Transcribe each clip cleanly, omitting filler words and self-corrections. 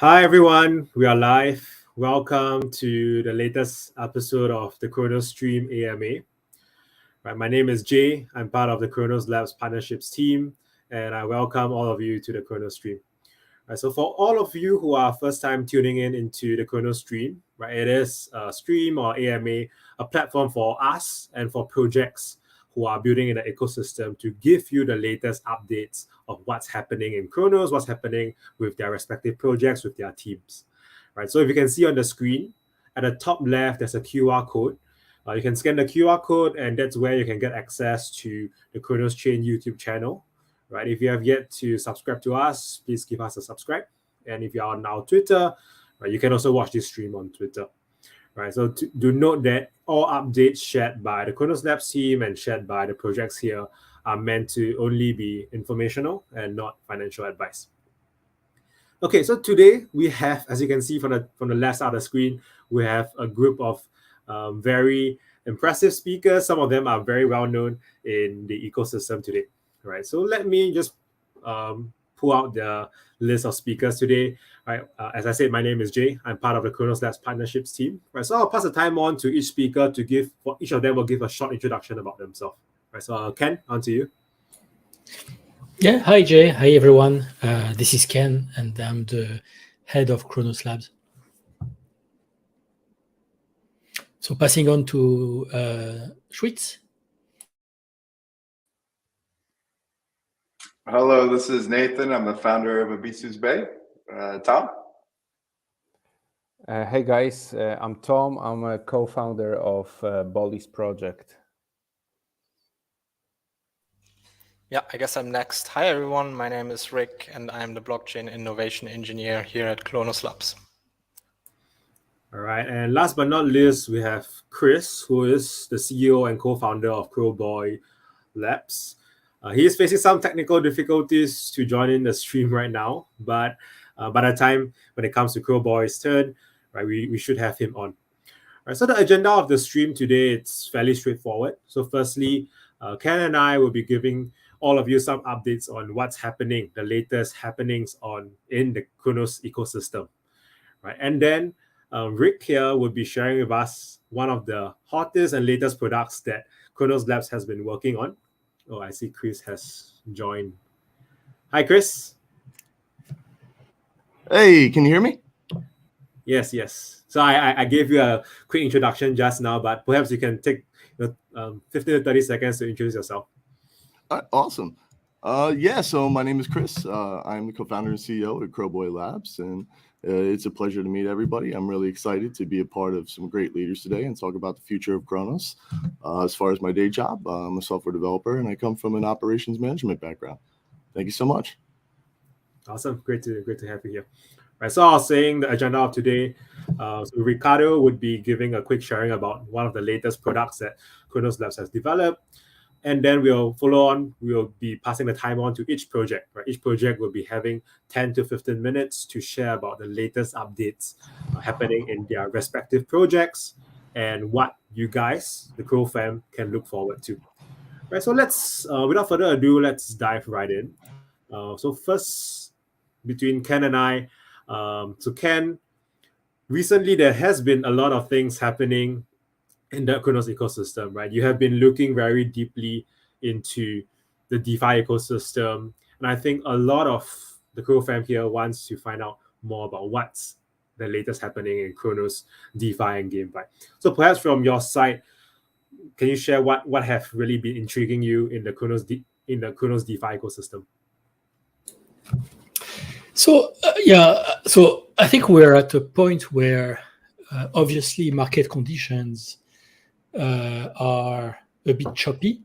Hi everyone, we are live. Welcome to the latest episode of the Cronos Stream AMA. Right, my name is Jay. I'm part of the Cronos Labs partnerships team, and I welcome all of you to the Cronos Stream. Right, so for all of you who are first time tuning in into the Cronos Stream, right, it is a stream or AMA, a platform for us and for projects who are building in the ecosystem to give you the latest updates of what's happening in Cronos, what's happening with their respective projects, with their teams. Right. So if you can see on the screen, at the top left, there's a QR code. You can scan the QR code, and that's where you can get access to the Cronos Chain YouTube channel. Right. If you have yet to subscribe to us, please give us a subscribe. And if you're on our Twitter, right, you can also watch this stream on Twitter. Right. So do note that all updates shared by the Cronos Labs team and shared by the projects here are meant to only be informational and not financial advice. Okay, so today we have, as you can see from the left side of the screen, we have a group of very impressive speakers. Some of them are very well known in the ecosystem today. Right. So let me just pull out the list of speakers today. Right. As I said, my name is Jay. I'm part of the Cronos Labs partnerships team. Right. So I'll pass the time on to each speaker to give, for each of them will give a short introduction about themselves. Right. So Ken, on to you. Yeah, hi Jay, hi everyone. This is Ken, and I'm the head of Cronos Labs. So passing on to Schwitz. Hello, this is Nathan. I'm the founder of Ebisus Bay. Tom? Hey guys, I'm Tom. I'm a co-founder of Ballies project. Yeah, I guess I'm next. Hi everyone, my name is Rick and I'm the blockchain innovation engineer here at Cronos Labs. All right, and last but not least, we have Chris, who is the CEO and co-founder of Crowboy Labs. He is facing some technical difficulties to join in the stream right now, but by the time when it comes to Crowboy's turn, right, we should have him on. Right, so the agenda of the stream today, it's fairly straightforward. So firstly, Ken and I will be giving all of you some updates on what's happening, the latest happenings in the Cronos ecosystem. Right, and then Rick here will be sharing with us one of the hottest and latest products that Cronos Labs has been working on. Oh, I see Chris has joined. Hi, Chris. Hey, can you hear me? Yes. So I gave you a quick introduction just now, but perhaps you can take 15 to 30 seconds to introduce yourself. Awesome. So my name is Chris. I'm the co-founder and CEO at Crowboy Labs, and it's a pleasure to meet everybody. I'm really excited to be a part of some great leaders today and talk about the future of Cronos. As far as my day job, I'm a software developer, and I come from an operations management background. Thank you so much. Awesome. Great to have you here. Right, so I was saying the agenda of today, so Ricardo would be giving a quick sharing about one of the latest products that Cronos Labs has developed. And then we'll follow on. We'll be passing the time on to each project. Right? Each project will be having 10 to 15 minutes to share about the latest updates happening in their respective projects and what you guys, the Crow fam, can look forward to. Right, so let's, without further ado, let's dive right in. So first, between Ken and I, so Ken, recently there has been a lot of things happening in the Cronos ecosystem, right? You have been looking very deeply into the DeFi ecosystem. And I think a lot of the Crow fam here wants to find out more about what's the latest happening in Cronos, DeFi, and GameFi. So perhaps from your side, can you share what have really been intriguing you in the Cronos DeFi ecosystem? So I think we're at a point where obviously market conditions are a bit choppy,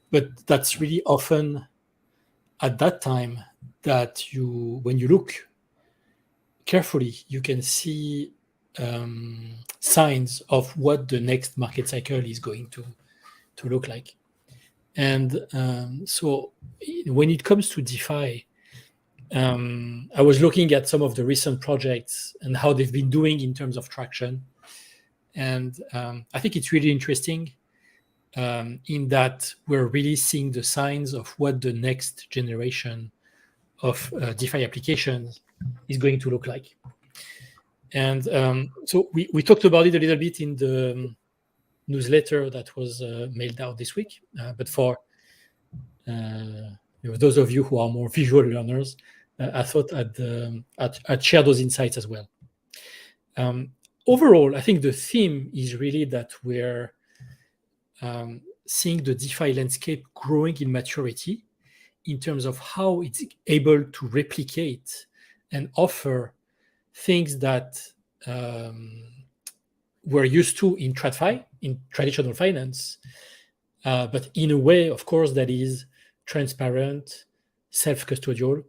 but that's really often at that time that when you look carefully, you can see signs of what the next market cycle is going to look like. And so when it comes to DeFi, I was looking at some of the recent projects and how they've been doing in terms of traction. And I think it's really interesting in that we're really seeing the signs of what the next generation of DeFi applications is going to look like. And so we talked about it a little bit in the newsletter that was mailed out this week. But for those of you who are more visual learners, I thought I'd share those insights as well. Overall, I think the theme is really that we're seeing the DeFi landscape growing in maturity in terms of how it's able to replicate and offer things that we're used to in TradFi, in traditional finance, but in a way, of course, that is transparent, self-custodial,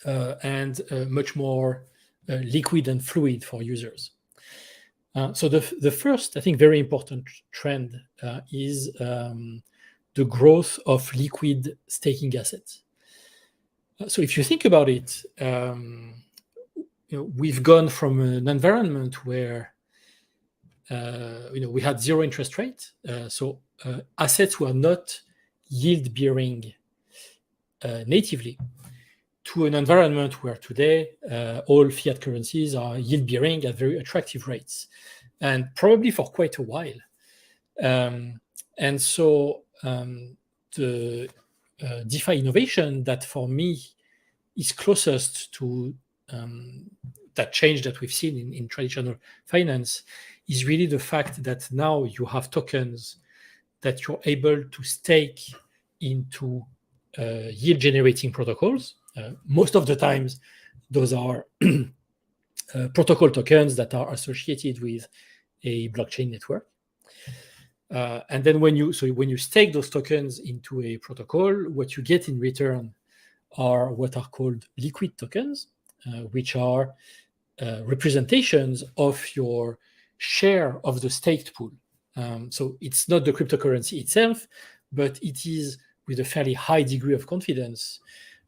and much more liquid and fluid for users. So the first, I think, very important trend is the growth of liquid staking assets. So if you think about it, we've gone from an environment where we had zero interest rate, so assets were not yield-bearing natively, to an environment where today all fiat currencies are yield-bearing at very attractive rates, and probably for quite a while. And so the DeFi innovation that for me is closest to that change that we've seen in traditional finance is really the fact that now you have tokens that you're able to stake into yield-generating protocols. Most of the times, those are protocol tokens that are associated with a blockchain network. And then when you stake those tokens into a protocol, what you get in return are what are called liquid tokens, which are representations of your share of the staked pool. So it's not the cryptocurrency itself, but it is, with a fairly high degree of confidence,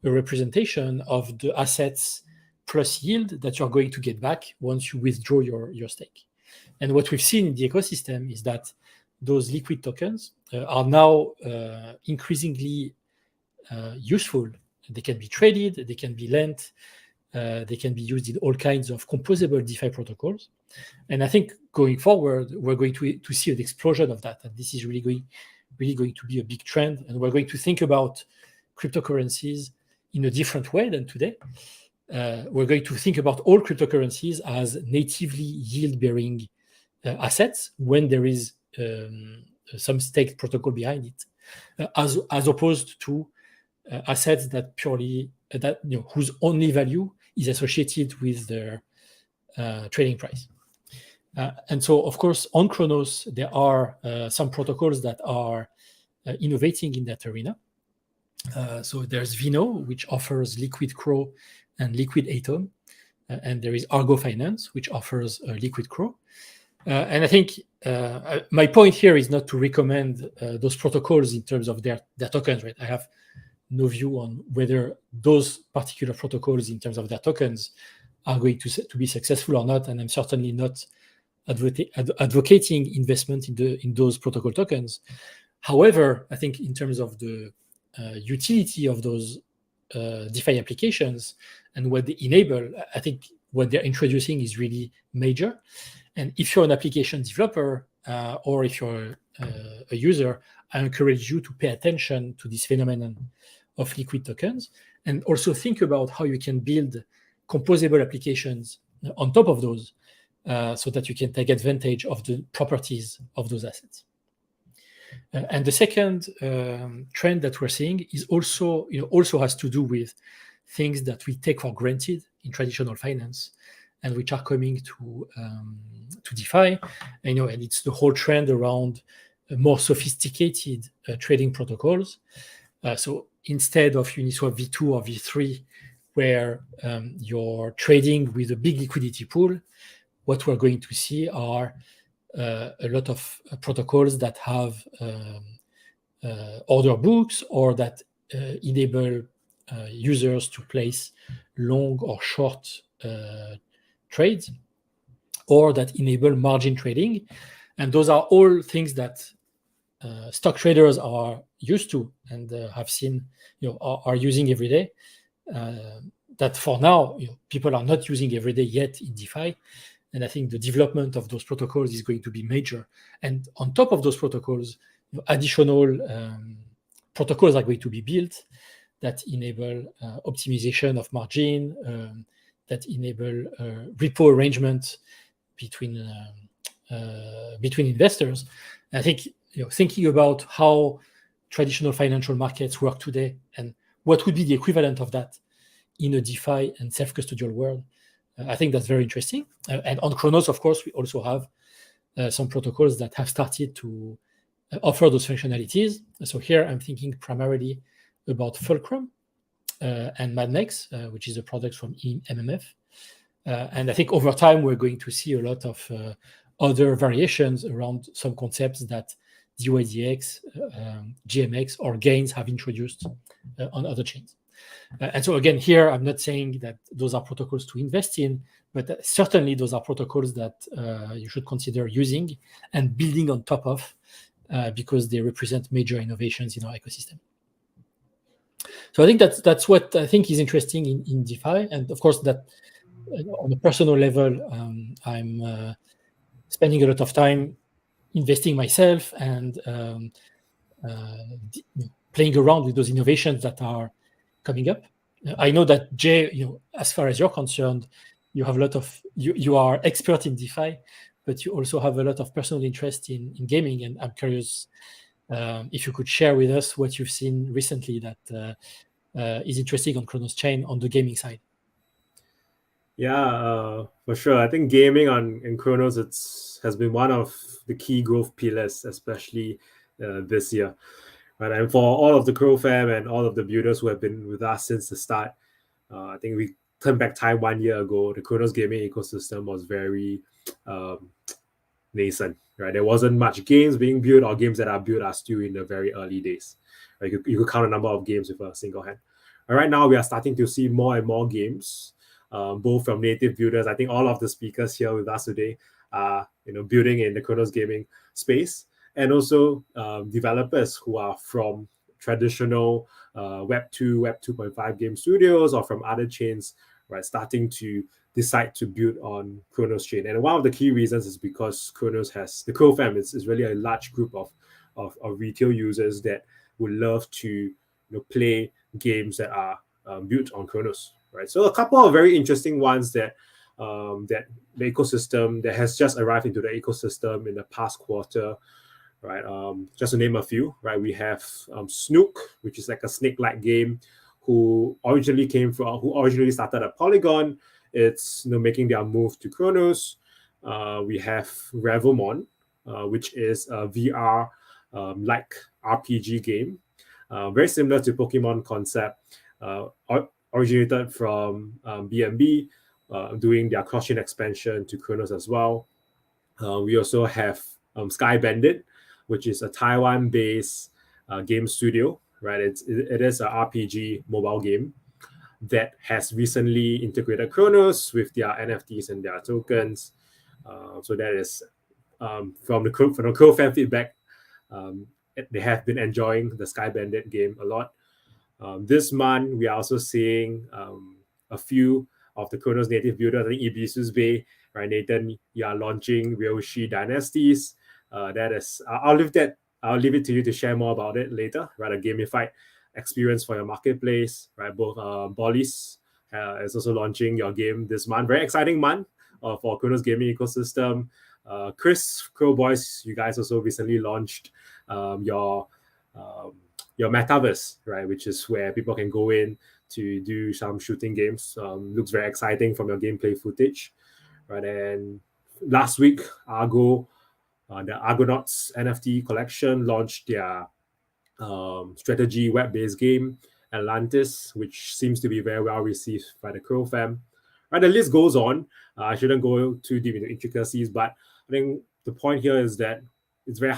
a representation of the assets plus yield that you're going to get back once you withdraw your stake. And what we've seen in the ecosystem is that those liquid tokens are now increasingly useful. They can be traded, they can be lent, they can be used in all kinds of composable DeFi protocols. And I think going forward, we're going to see an explosion of that. And this is really going to be a big trend. And we're going to think about cryptocurrencies in a different way than today. We're going to think about all cryptocurrencies as natively yield-bearing assets when there is some staked protocol behind it, as opposed to assets that purely whose only value is associated with their trading price. And so, of course, on Cronos, there are some protocols that are innovating in that arena. So there's Vino, which offers liquid Crow and liquid Atom. And there is Argo Finance, which offers liquid Crow. And I think my point here is not to recommend those protocols in terms of their tokens, right? I have no view on whether those particular protocols in terms of their tokens are going to be successful or not. And I'm certainly not advocating investment in those protocol tokens. However, I think in terms of the utility of those DeFi applications and what they enable, I think what they're introducing is really major. And if you're an application developer or if you're a user, I encourage you to pay attention to this phenomenon of liquid tokens and also think about how you can build composable applications on top of those so that you can take advantage of the properties of those assets. And the second trend that we're seeing is also has to do with things that we take for granted in traditional finance and which are coming to DeFi. And it's the whole trend around more sophisticated trading protocols. So instead of Uniswap V2 or V3, where you're trading with a big liquidity pool, what we're going to see are a lot of protocols that have order books or that enable users to place long or short trades, or that enable margin trading. And those are all things that stock traders are used to and have seen, are using every day. that for now, people are not using every day yet in DeFi. And I think the development of those protocols is going to be major. And on top of those protocols, additional protocols are going to be built that enable optimization of margin, that enable repo arrangement between investors. And I think thinking about how traditional financial markets work today and what would be the equivalent of that in a DeFi and self-custodial world, I think that's very interesting. And on Cronos, of course, we also have some protocols that have started to offer those functionalities. So here I'm thinking primarily about Fulcrum and MadMex, which is a product from MMF. And I think over time, we're going to see a lot of other variations around some concepts that DYDX, GMX, or Gains have introduced on other chains. And so again, here, I'm not saying that those are protocols to invest in, but certainly those are protocols that you should consider using and building on top of because they represent major innovations in our ecosystem. So I think that's what I think is interesting in DeFi. And of course, that on a personal level, I'm spending a lot of time investing myself and playing around with those innovations that are coming up. I know that Jay, as far as you're concerned, you have a lot of you are expert in DeFi, but you also have a lot of personal interest in gaming. And I'm curious if you could share with us what you've seen recently that is interesting on Cronos Chain on the gaming side. Yeah, for sure. I think gaming in Cronos has been one of the key growth pillars, especially this year. Right? And for all of the Crow fam and all of the builders who have been with us since the start, I think we turned back time 1 year ago. The Cronos gaming ecosystem was very nascent. Right? There wasn't much games being built, or games that are built are still in the very early days. Right? You could count a number of games with a single hand. And right now, we are starting to see more and more games. Both from native builders. I think all of the speakers here with us today are building in the Cronos gaming space, and also developers who are from traditional Web 2, Web 2.5 game studios or from other chains, right, starting to decide to build on Cronos chain. And one of the key reasons is because Cronos has the Crow fam is really a large group of retail users that would love to play games that are built on Cronos. Right, so a couple of very interesting ones that the ecosystem that has just arrived into the ecosystem in the past quarter, right? Just to name a few, right? We have Snook, which is like a snake-like game, who originally started at Polygon. It's making their move to Cronos. We have Revelmon, which is a VR like RPG game, very similar to Pokemon concept. Originated from BNB, doing their cross-chain expansion to Cronos as well. We also have Sky Bandit, which is a Taiwan-based game studio. Right, it is an RPG mobile game that has recently integrated Cronos with their NFTs and their tokens. So that is from the Crow fan feedback. They have been enjoying the Sky Bandit game a lot. This month, we are also seeing a few of the Cronos native builders. I think Ebisus Bay, right? Nathan, you are launching Ryoshi Dynasties. That is, I'll leave it to you to share more about it later. Right, a gamified experience for your marketplace. Right, both Ballies is also launching your game this month. Very exciting month for Cronos gaming ecosystem. Chris, Crowboys, you guys also recently launched your metaverse, right, which is where people can go in to do some shooting games. Looks very exciting from your gameplay footage, right? And last week, the Argonauts NFT collection launched their strategy web-based game, Atlantis, which seems to be very well received by the Crow fam. Right, the list goes on. I shouldn't go too deep into intricacies, but I think the point here is that it's very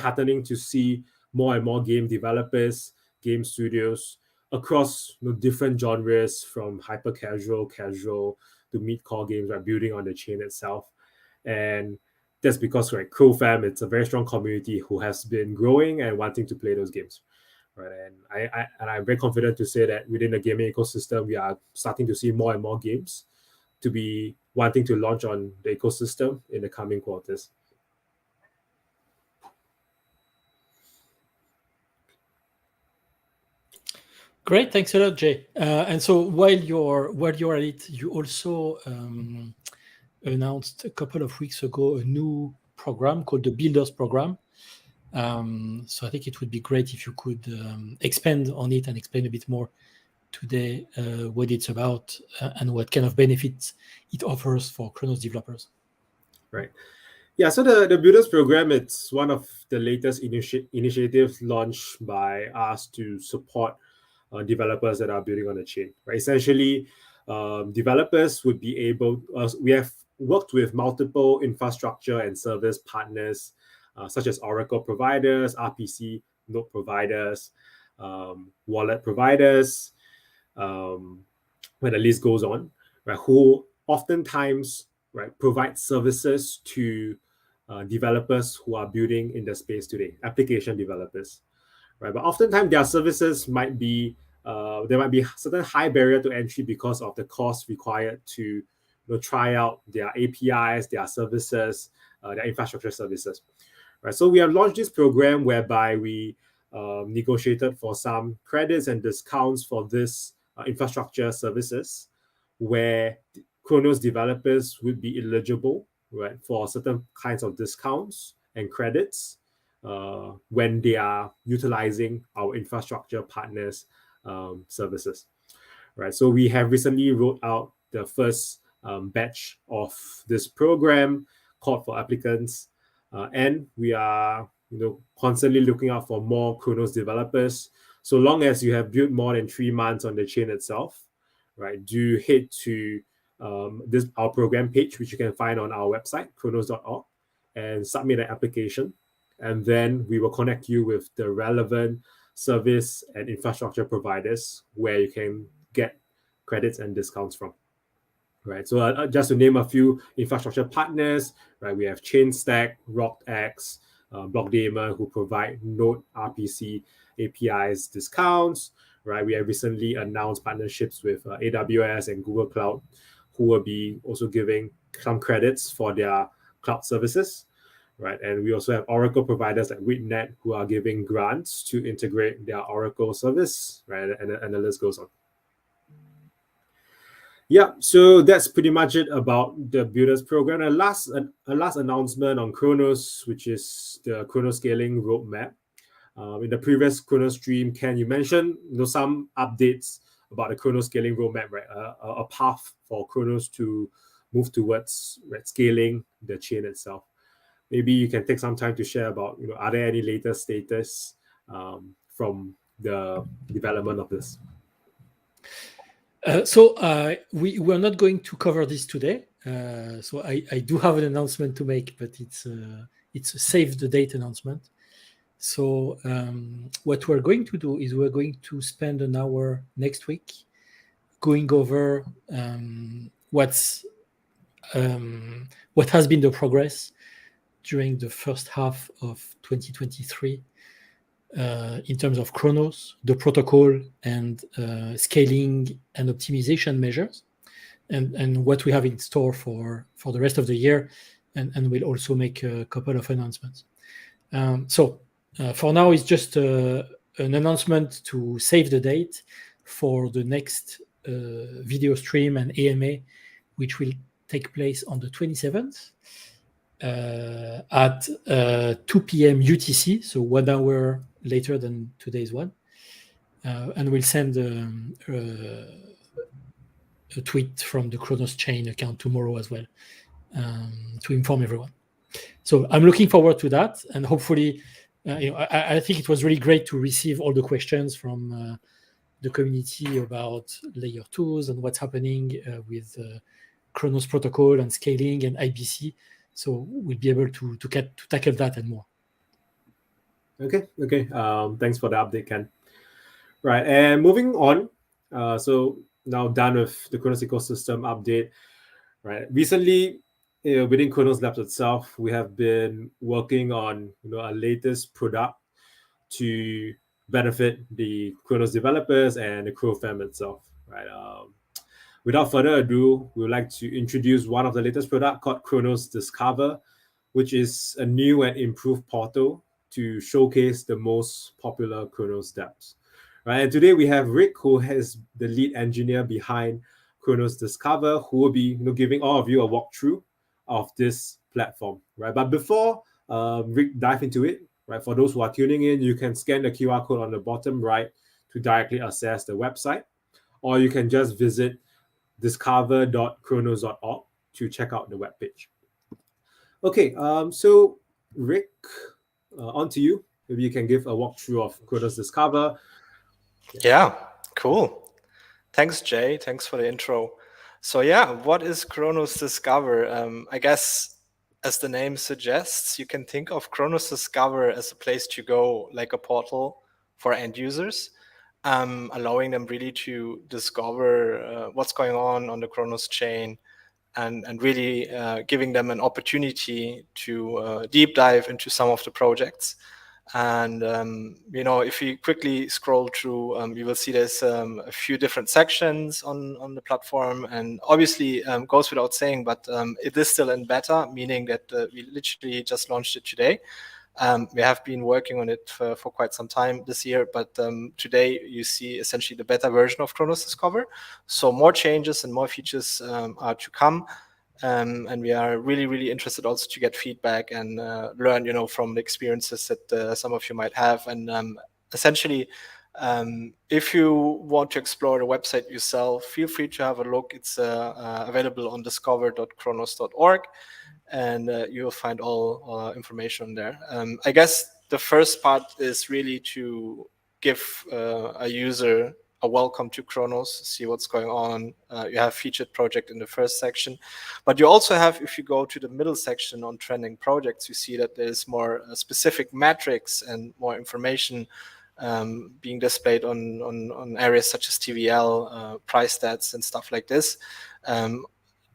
heartening to see more and more game developers, game studios across different genres, from hyper casual to mid-core games, are building on the chain itself. And that's because, right, Crow fam, it's a very strong community who has been growing and wanting to play those games. right? And I'm very confident to say that within the gaming ecosystem, we are starting to see more and more games to be wanting to launch on the ecosystem in the coming quarters. Great, thanks a lot, Jay. And so while you're at it, you also announced a couple of weeks ago a new program called the Builders Program. So I think it would be great if you could expand on it and explain a bit more today what it's about and what kind of benefits it offers for Cronos developers. Right. Yeah, so the Builders Program, it's one of the latest initiatives launched by us to support developers that are building on the chain. Right? Essentially, developers would be able, we have worked with multiple infrastructure and service partners, such as Oracle providers, RPC node providers, wallet providers, where the list goes on, right? Who oftentimes, right, provide services to developers who are building in the space today, application developers, right? But oftentimes their services might be there might be certain high barrier to entry because of the cost required to try out their APIs, their services, their infrastructure services, right? So we have launched this program whereby we negotiated for some credits and discounts for this infrastructure services, where Cronos developers would be eligible, right, for certain kinds of discounts and credits when they are utilizing our infrastructure partners' services, right? So we have recently rolled out the first batch of this program, called for applicants, and we are constantly looking out for more Cronos developers. So long as you have built more than 3 months on the chain itself, right, do head to our program page, which you can find on our website, cronos.org, and submit an application. And then we will connect you with the relevant service and infrastructure providers where you can get credits and discounts from. Right, so just to name a few infrastructure partners, right, we have ChainStack, RockX, Blockdaemon, who provide Node RPC APIs discounts. Right, we have recently announced partnerships with AWS and Google Cloud, who will be also giving some credits for their cloud services. Right, and we also have Oracle providers like Witnet, who are giving grants to integrate their Oracle service. Right, and the list goes on. Yeah, so that's pretty much it about the Builders Program. A last announcement on Cronos, which is the Cronos scaling roadmap. In the previous Cronos stream, Ken, you mentioned some updates about the Cronos scaling roadmap, right? A path for Cronos to move towards scaling the chain itself. Maybe you can take some time to share about, are there any latest status from the development of this? So we're not going to cover this today. So I do have an announcement to make, but it's a save the date announcement. So what we're going to do is we're going to spend an hour next week going over what has been the progress during the first half of 2023 in terms of Cronos, the protocol, and scaling and optimization measures, and what we have in store for the rest of the year, and we'll also make a couple of announcements. So for now, it's just an announcement to save the date for the next video stream and AMA, which will take place on the 27th at 2 p.m. UTC, so 1 hour later than today's one. And we'll send a tweet from the Cronos chain account tomorrow as well to inform everyone. So I'm looking forward to that, and hopefully, I think it was really great to receive all the questions from the community about layer 2s and what's happening with Cronos protocol and scaling and IBC. So we'll be able to tackle that and more. Okay. Thanks for the update, Ken. Right, and moving on. So now done with the Cronos ecosystem update. Right, recently, within Cronos Labs itself, we have been working on our latest product to benefit the Cronos developers and the Crow fam itself, right? Without further ado, we would like to introduce one of the latest product called Cronos Discover, which is a new and improved portal to showcase the most popular Cronos dApps. Right, and today we have Rick, who is the lead engineer behind Cronos Discover, who will be giving all of you a walkthrough of this platform. Right, but before Rick dive into it, right, for those who are tuning in, you can scan the QR code on the bottom right to directly access the website, or you can just visit discover.cronos.org to check out the webpage. Okay, so Rick, on to you. Maybe you can give a walkthrough of Cronos Discover. Yeah, cool. Thanks, Jay. Thanks for the intro. So yeah, what is Cronos Discover? I guess as the name suggests, you can think of Cronos Discover as a place to go, like a portal for end users, allowing them really to discover what's going on the Cronos chain, and really giving them an opportunity to deep dive into some of the projects. And if you quickly scroll through, you will see there's a few different sections on the platform, and obviously goes without saying, but it is still in beta, meaning that we literally just launched it today. We have been working on it for quite some time this year, but today you see essentially the beta version of Cronos Discover. So more changes and more features are to come. And we are really, really interested also to get feedback and learn, from the experiences that some of you might have. And essentially, if you want to explore the website yourself, feel free to have a look. It's available on discover.cronos.org, and you'll find all information there. I guess the first part is really to give a user a welcome to Cronos, see what's going on. You have featured project in the first section, but you also have, if you go to the middle section on trending projects, you see that there's more specific metrics and more information being displayed on areas such as TVL, price stats, and stuff like this.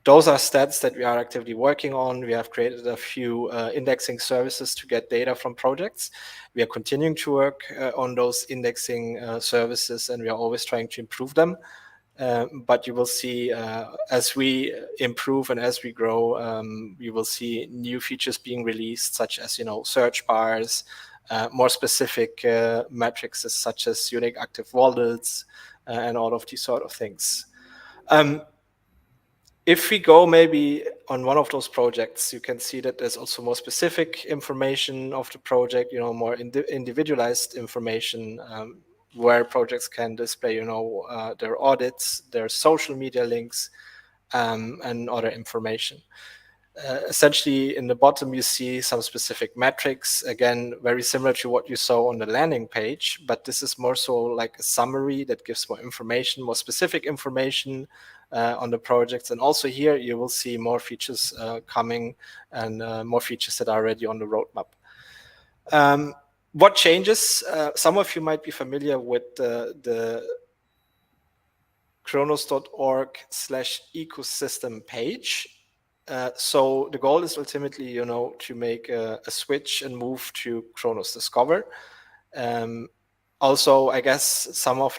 Those are stats that we are actively working on. We have created a few indexing services to get data from projects. We are continuing to work on those indexing services, and we are always trying to improve them. But you will see as we improve and as we grow, we will see new features being released, such as search bars, more specific metrics such as unique active wallets, and all of these sort of things. If we go maybe on one of those projects, you can see that there's also more specific information of the project, more individualized information, where projects can display, their audits, their social media links, and other information. Essentially, in the bottom, you see some specific metrics, again, very similar to what you saw on the landing page, but this is more so like a summary that gives more information, more specific information on the projects. And also here, you will see more features coming, and more features that are already on the roadmap. What changes? Some of you might be familiar with the Cronos.org/ecosystem page. So the goal is ultimately, to make a switch and move to Cronos Discover. Also, I guess some of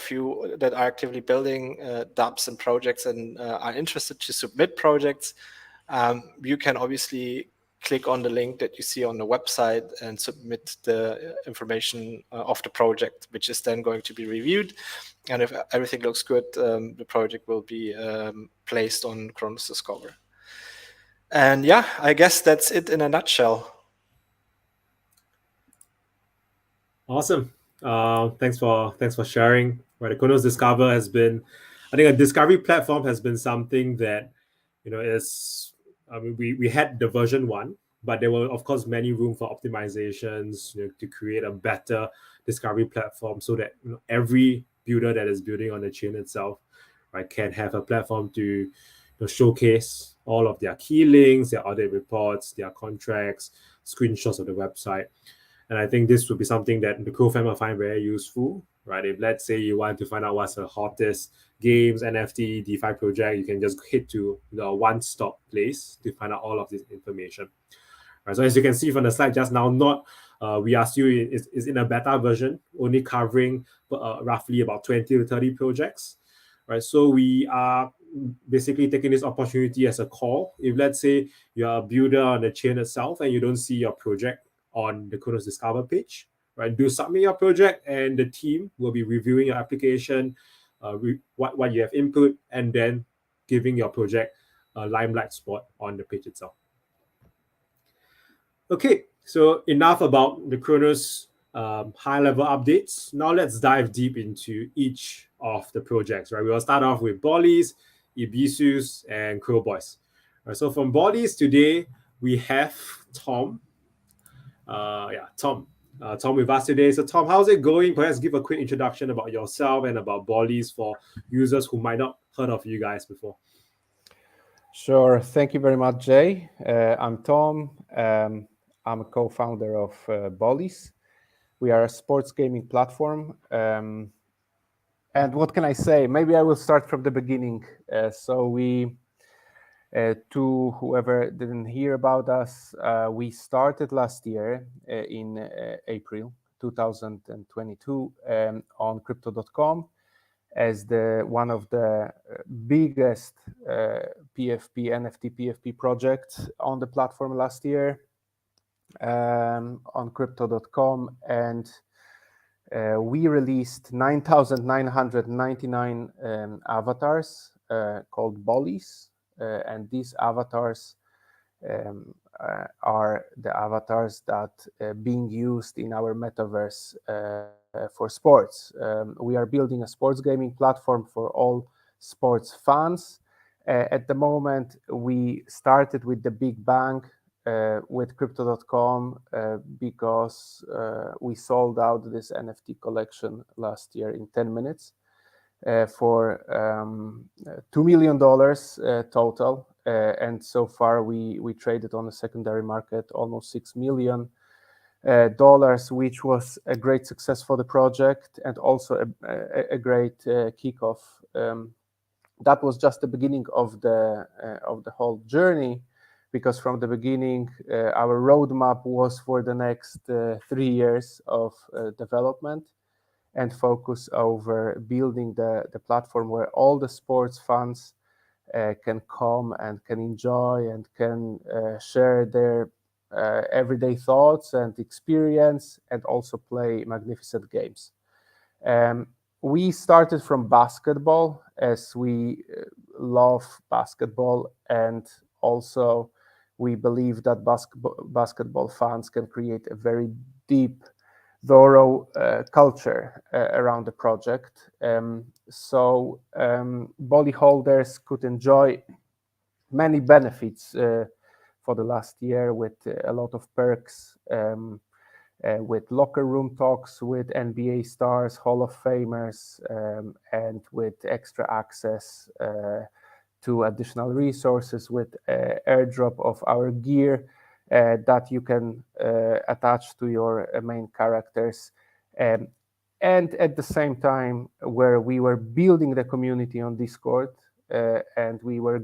you that are actively building dApps and projects and are interested to submit projects, you can obviously click on the link that you see on the website and submit the information of the project, which is then going to be reviewed. And if everything looks good, the project will be placed on Cronos Discover. And yeah, I guess that's it in a nutshell. Awesome. Thanks for sharing. Right, the Cronos Discover has been, I think, a discovery platform has been something that is. I mean, we had the version 1, but there were of course many room for optimizations to create a better discovery platform, so that every builder that is building on the chain itself, right, can have a platform to showcase all of their key links, their audit reports, their contracts, screenshots of the website. And I think this would be something that the Crow family find very useful, right? If let's say you want to find out what's the hottest games, NFT, DeFi project, you can just hit to the one-stop place to find out all of this information. Right, so as you can see from the slide just now, not We are still is in a beta version, only covering roughly about 20 to 30 projects, right? So we are basically taking this opportunity as a call. If let's say you're a builder on the chain itself and you don't see your project on the Cronos Discover page, right? Do submit your project and the team will be reviewing your application, what you have input, and then giving your project a limelight spot on the page itself. Okay, so enough about the Cronos high-level updates. Now let's dive deep into each of the projects, right? We'll start off with Ballies, Ebisus, and Crowboy. Right, so from Ballies today, we have Tom. Tom. Tom with us today. So Tom, how's it going? Perhaps give a quick introduction about yourself and about Ballies for users who might not heard of you guys before. Sure. Thank you very much, Jay. I'm Tom. I'm a co-founder of Ballies. We are a sports gaming platform. And what can I say? Maybe I will start from the beginning. To whoever didn't hear about us, we started last year in April 2022 on crypto.com as one of the biggest NFT PFP projects on the platform last year on crypto.com, and we released 9,999 avatars called Ballies. And these avatars are the avatars that being used in our metaverse for sports. We are building a sports gaming platform for all sports fans. At the moment, we started with the big bang with crypto.com because we sold out this NFT collection last year in 10 minutes. For $2 million total, and so far we traded on the secondary market almost $6 million, which was a great success for the project and also a great kickoff. That was just the beginning of the whole journey, because from the beginning our roadmap was for the next 3 years of development and focus over building the platform where all the sports fans can come and can enjoy and can share their everyday thoughts and experience and also play magnificent games. We started from basketball, as we love basketball, and also we believe that basketball fans can create a very deep, thorough culture around the project. Ballie holders could enjoy many benefits for the last year with a lot of perks, with locker room talks with NBA stars, Hall of Famers, and with extra access to additional resources with airdrop of our gear that you can attach to your main characters. And at the same time, where we were building the community on Discord, and we were,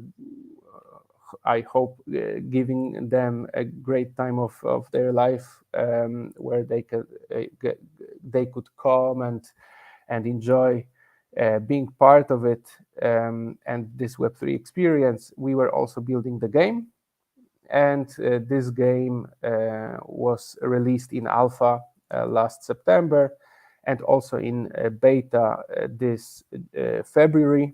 I hope, giving them a great time of their life, where they could come and enjoy being part of it, and this Web3 experience. We were also building the game, and this game was released in alpha last September, and also in beta this February.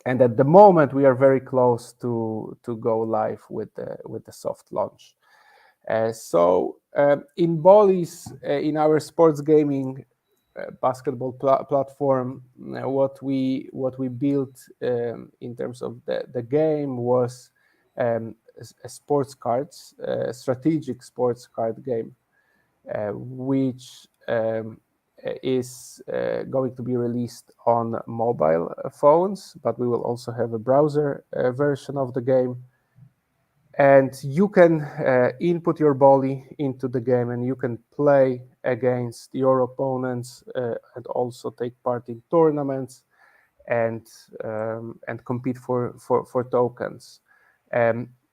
And at the moment, we are very close to go live with the soft launch. In Ballies, in our sports gaming basketball platform, what we built in terms of the game was a sports cards, strategic sports card game, which is going to be released on mobile phones, but we will also have a browser version of the game. And you can input your Ballie into the game, and you can play against your opponents and also take part in tournaments and compete for tokens.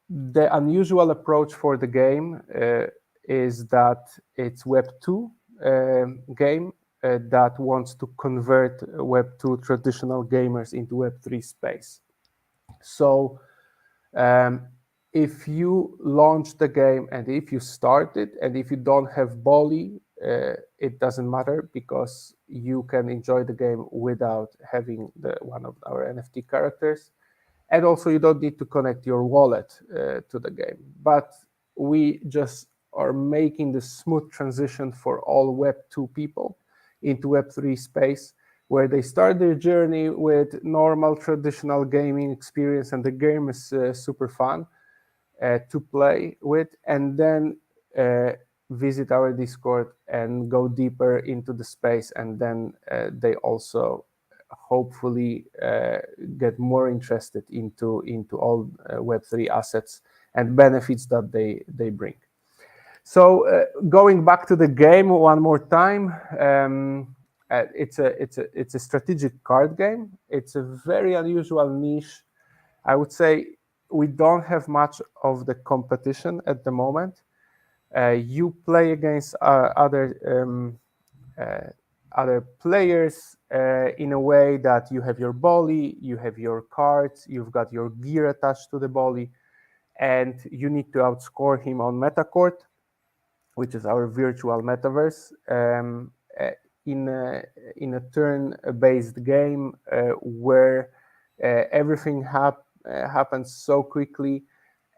The unusual approach for the game is that it's Web 2 game that wants to convert Web 2 traditional gamers into Web 3 space. So if you launch the game and if you start it and if you don't have Ballie, it doesn't matter because you can enjoy the game without having one of our NFT characters. And also you don't need to connect your wallet to the game. But we just are making the smooth transition for all Web 2 people into Web 3 space, where they start their journey with normal traditional gaming experience and the game is super fun to play with, and then visit our Discord and go deeper into the space, and then they also hopefully get more interested into all Web3 assets and benefits that they bring. So going back to the game one more time, it's a strategic card game. It's a very unusual niche. I would say we don't have much of the competition at the moment. You play against other players in a way that you have your Ballie, you have your cards, you've got your gear attached to the Ballie, and you need to outscore him on Metacourt, which is our virtual metaverse, in a turn-based game where everything happens so quickly,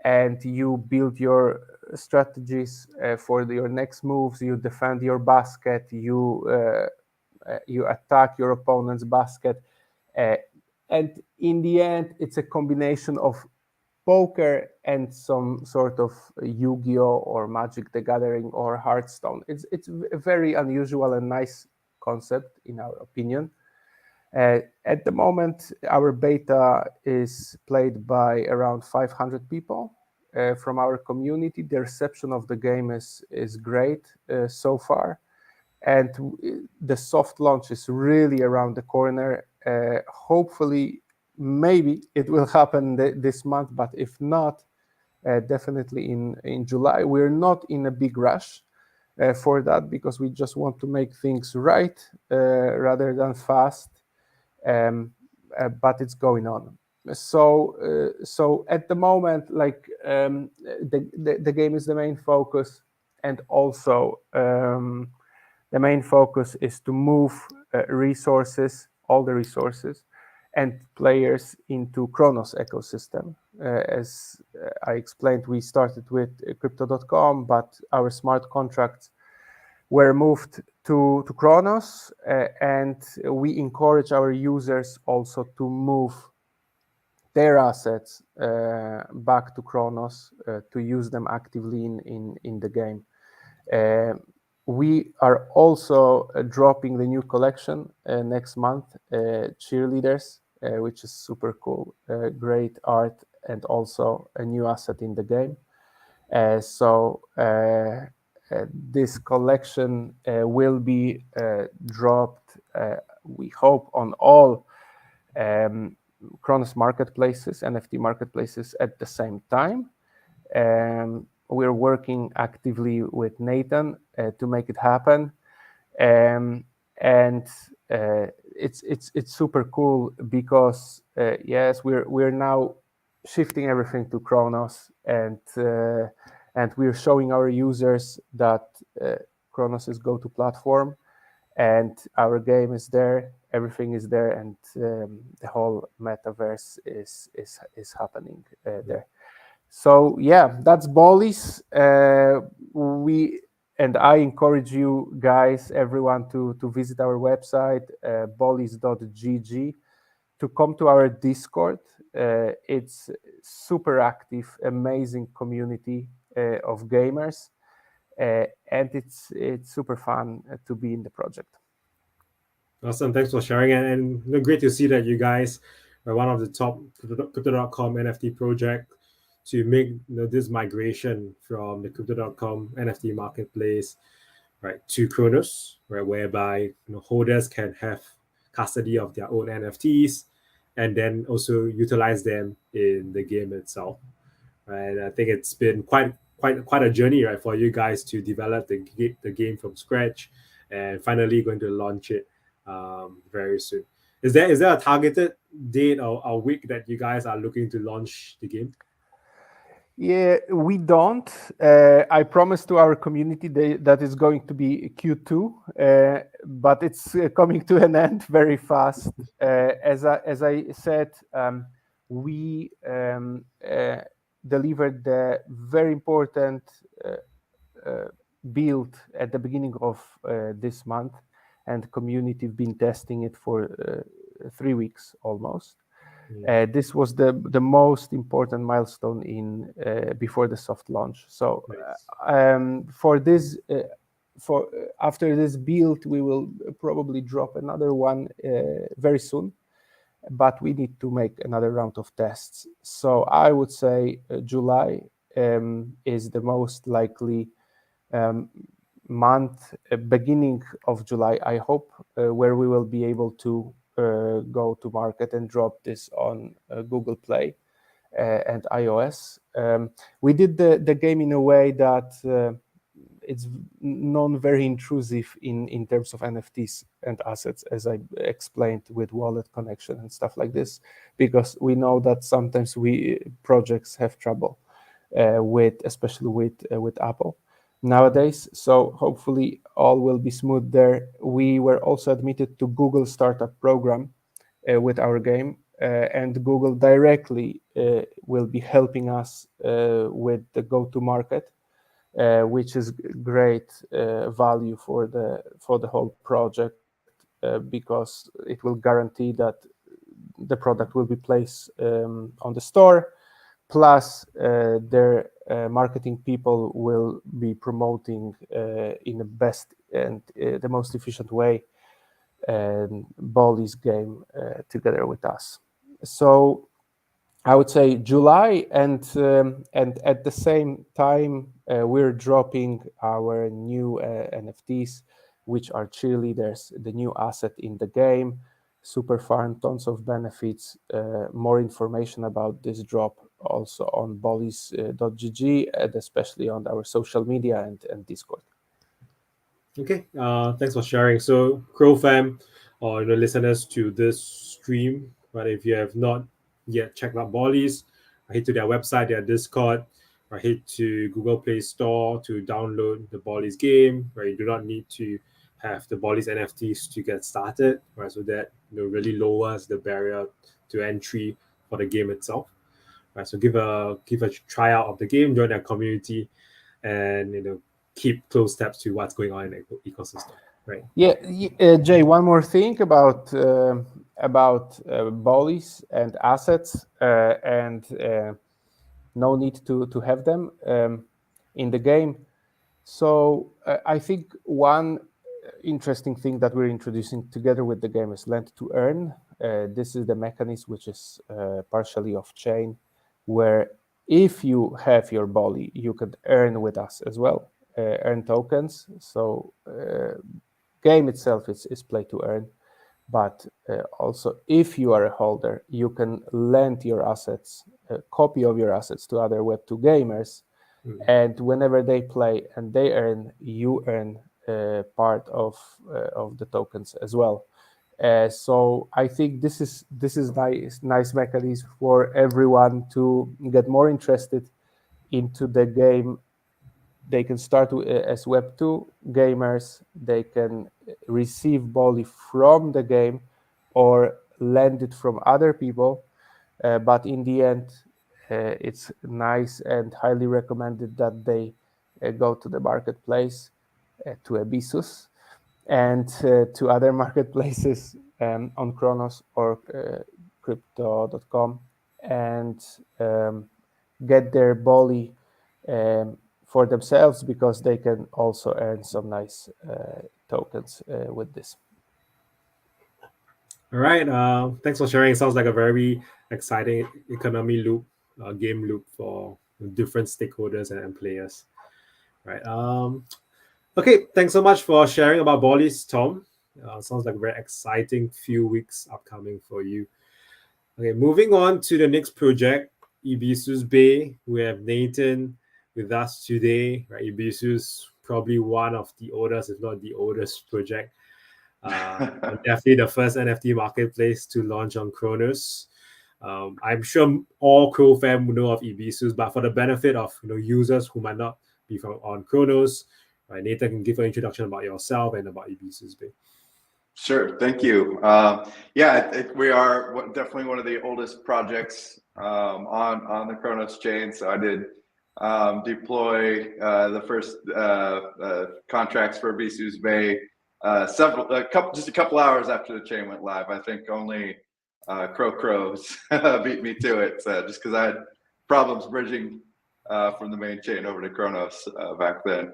and you build your strategies for your next moves. You defend your basket. You attack your opponent's basket, and in the end, it's a combination of poker and some sort of Yu-Gi-Oh or Magic the Gathering or Hearthstone. It's a very unusual and nice concept in our opinion. At the moment, our beta is played by around 500 people from our community. The reception of the game is great so far, and the soft launch is really around the corner. Hopefully, maybe it will happen this month, but if not, definitely in July. We're not in a big rush for that because we just want to make things right rather than fast. But it's going on. So at the moment, like the game is the main focus, and also the main focus is to move resources, all the resources, and players into Cronos ecosystem. As I explained, we started with Crypto.com, but our smart contracts were moved to Cronos, and we encourage our users also to move their assets back to Cronos to use them actively in the game. We are also dropping the new collection next month, Cheerleaders, which is super cool, great art, and also a new asset in the game. So this collection will be dropped, we hope, on all Cronos marketplaces, NFT marketplaces at the same time. We're working actively with Nathan to make it happen, and it's super cool because yes, we're now shifting everything to Cronos, and we're showing our users that Cronos is go-to platform, and our game is there, everything is there, and the whole metaverse is happening there. So yeah, that's Ballies. I encourage you guys, everyone, to visit our website, ballies.gg, to come to our Discord. It's super active, amazing community of gamers, and it's super fun to be in the project. Awesome, thanks for sharing, and great to see that you guys are one of the top Crypto.com NFT project to make this migration from the Crypto.com NFT marketplace, right, to Cronos, right, whereby holders can have custody of their own NFTs and then also utilize them in the game itself. Right, I think it's been quite quite a journey, right, for you guys to develop the game from scratch, and finally going to launch it very soon. Is there a targeted date or a week that you guys are looking to launch the game? Yeah, we don't. I promise to our community that is going to be Q2, but it's coming to an end very fast. As I said, we delivered the very important build at the beginning of this month, and community have been testing it for 3 weeks almost. This was the most important milestone in before the soft launch. So for this after this build, we will probably drop another one very soon, but we need to make another round of tests. So I would say July is the most likely month, beginning of July, I hope, where we will be able to go to market and drop this on Google Play and iOS. We did the game in a way that it's non-very intrusive in terms of NFTs and assets, as I explained, with wallet connection and stuff like this, because we know that sometimes projects have trouble especially with Apple nowadays. So hopefully all will be smooth there. We were also admitted to Google Startup Program with our game, and Google directly will be helping us with the go-to-market, which is great value for the whole project, because it will guarantee that the product will be placed on the store. Plus, their marketing people will be promoting in the best and the most efficient way Ballies game together with us. So I would say July, and at the same time we're dropping our new NFTs, which are cheerleaders, the new asset in the game. Super fun, tons of benefits. More information about this drop also on ballies.gg, and especially on our social media and Discord. Okay, thanks for sharing. So, Crow fam, or listeners to this stream, but if you have not yet checked out Ballies, head to their website, their Discord, or head to Google Play Store to download the Ballies game. Right, you do not need to have the Ballies NFTs to get started. Right, so that really lowers the barrier to entry for the game itself. Right, so give a tryout of the game, join their community, and keep close tabs to what's going on in the ecosystem, right? Yeah, Jay, one more thing about Ballies and assets, and no need to have them in the game. So I think one interesting thing that we're introducing together with the game is lend to earn. This is the mechanism which is partially off-chain, where if you have your Ballie, you could earn with us as well, earn tokens. So game itself is play to earn, but also if you are a holder, you can lend your assets, a copy of your assets to other Web2 gamers, and whenever they play and they earn, you earn part of the tokens as well. So I think this is nice mechanism for everyone to get more interested into the game. They can start as Web2 gamers. They can receive Ballie from the game or lend it from other people. But in the end, it's nice and highly recommended that they go to the marketplace, to Ebisus, and to other marketplaces on Cronos or crypto.com, and get their Ballie for themselves, because they can also earn some nice tokens with this. All right. Thanks for sharing. It sounds like a very exciting economy loop, game loop for different stakeholders and players. Right. Okay. Thanks so much for sharing about Ballies, Tom. Sounds like a very exciting few weeks upcoming for you. Okay. Moving on to the next project, Ebisus Bay. We have Nathan. with us today. Right, Ebisus, probably one of the oldest, if not the oldest project. And definitely the first NFT marketplace to launch on Cronos. I'm sure all Crow fans know of Ebisus, but for the benefit of users who might not be from on Cronos, right, Nathan can give an introduction about yourself and about Ebisus Bay. Sure, thank you. We are definitely one of the oldest projects on the Cronos chain. So I did deploy the first contracts for Ebisus Bay just a couple hours after the chain went live. I think only Crows beat me to it, just because I had problems bridging from the main chain over to Cronos back then.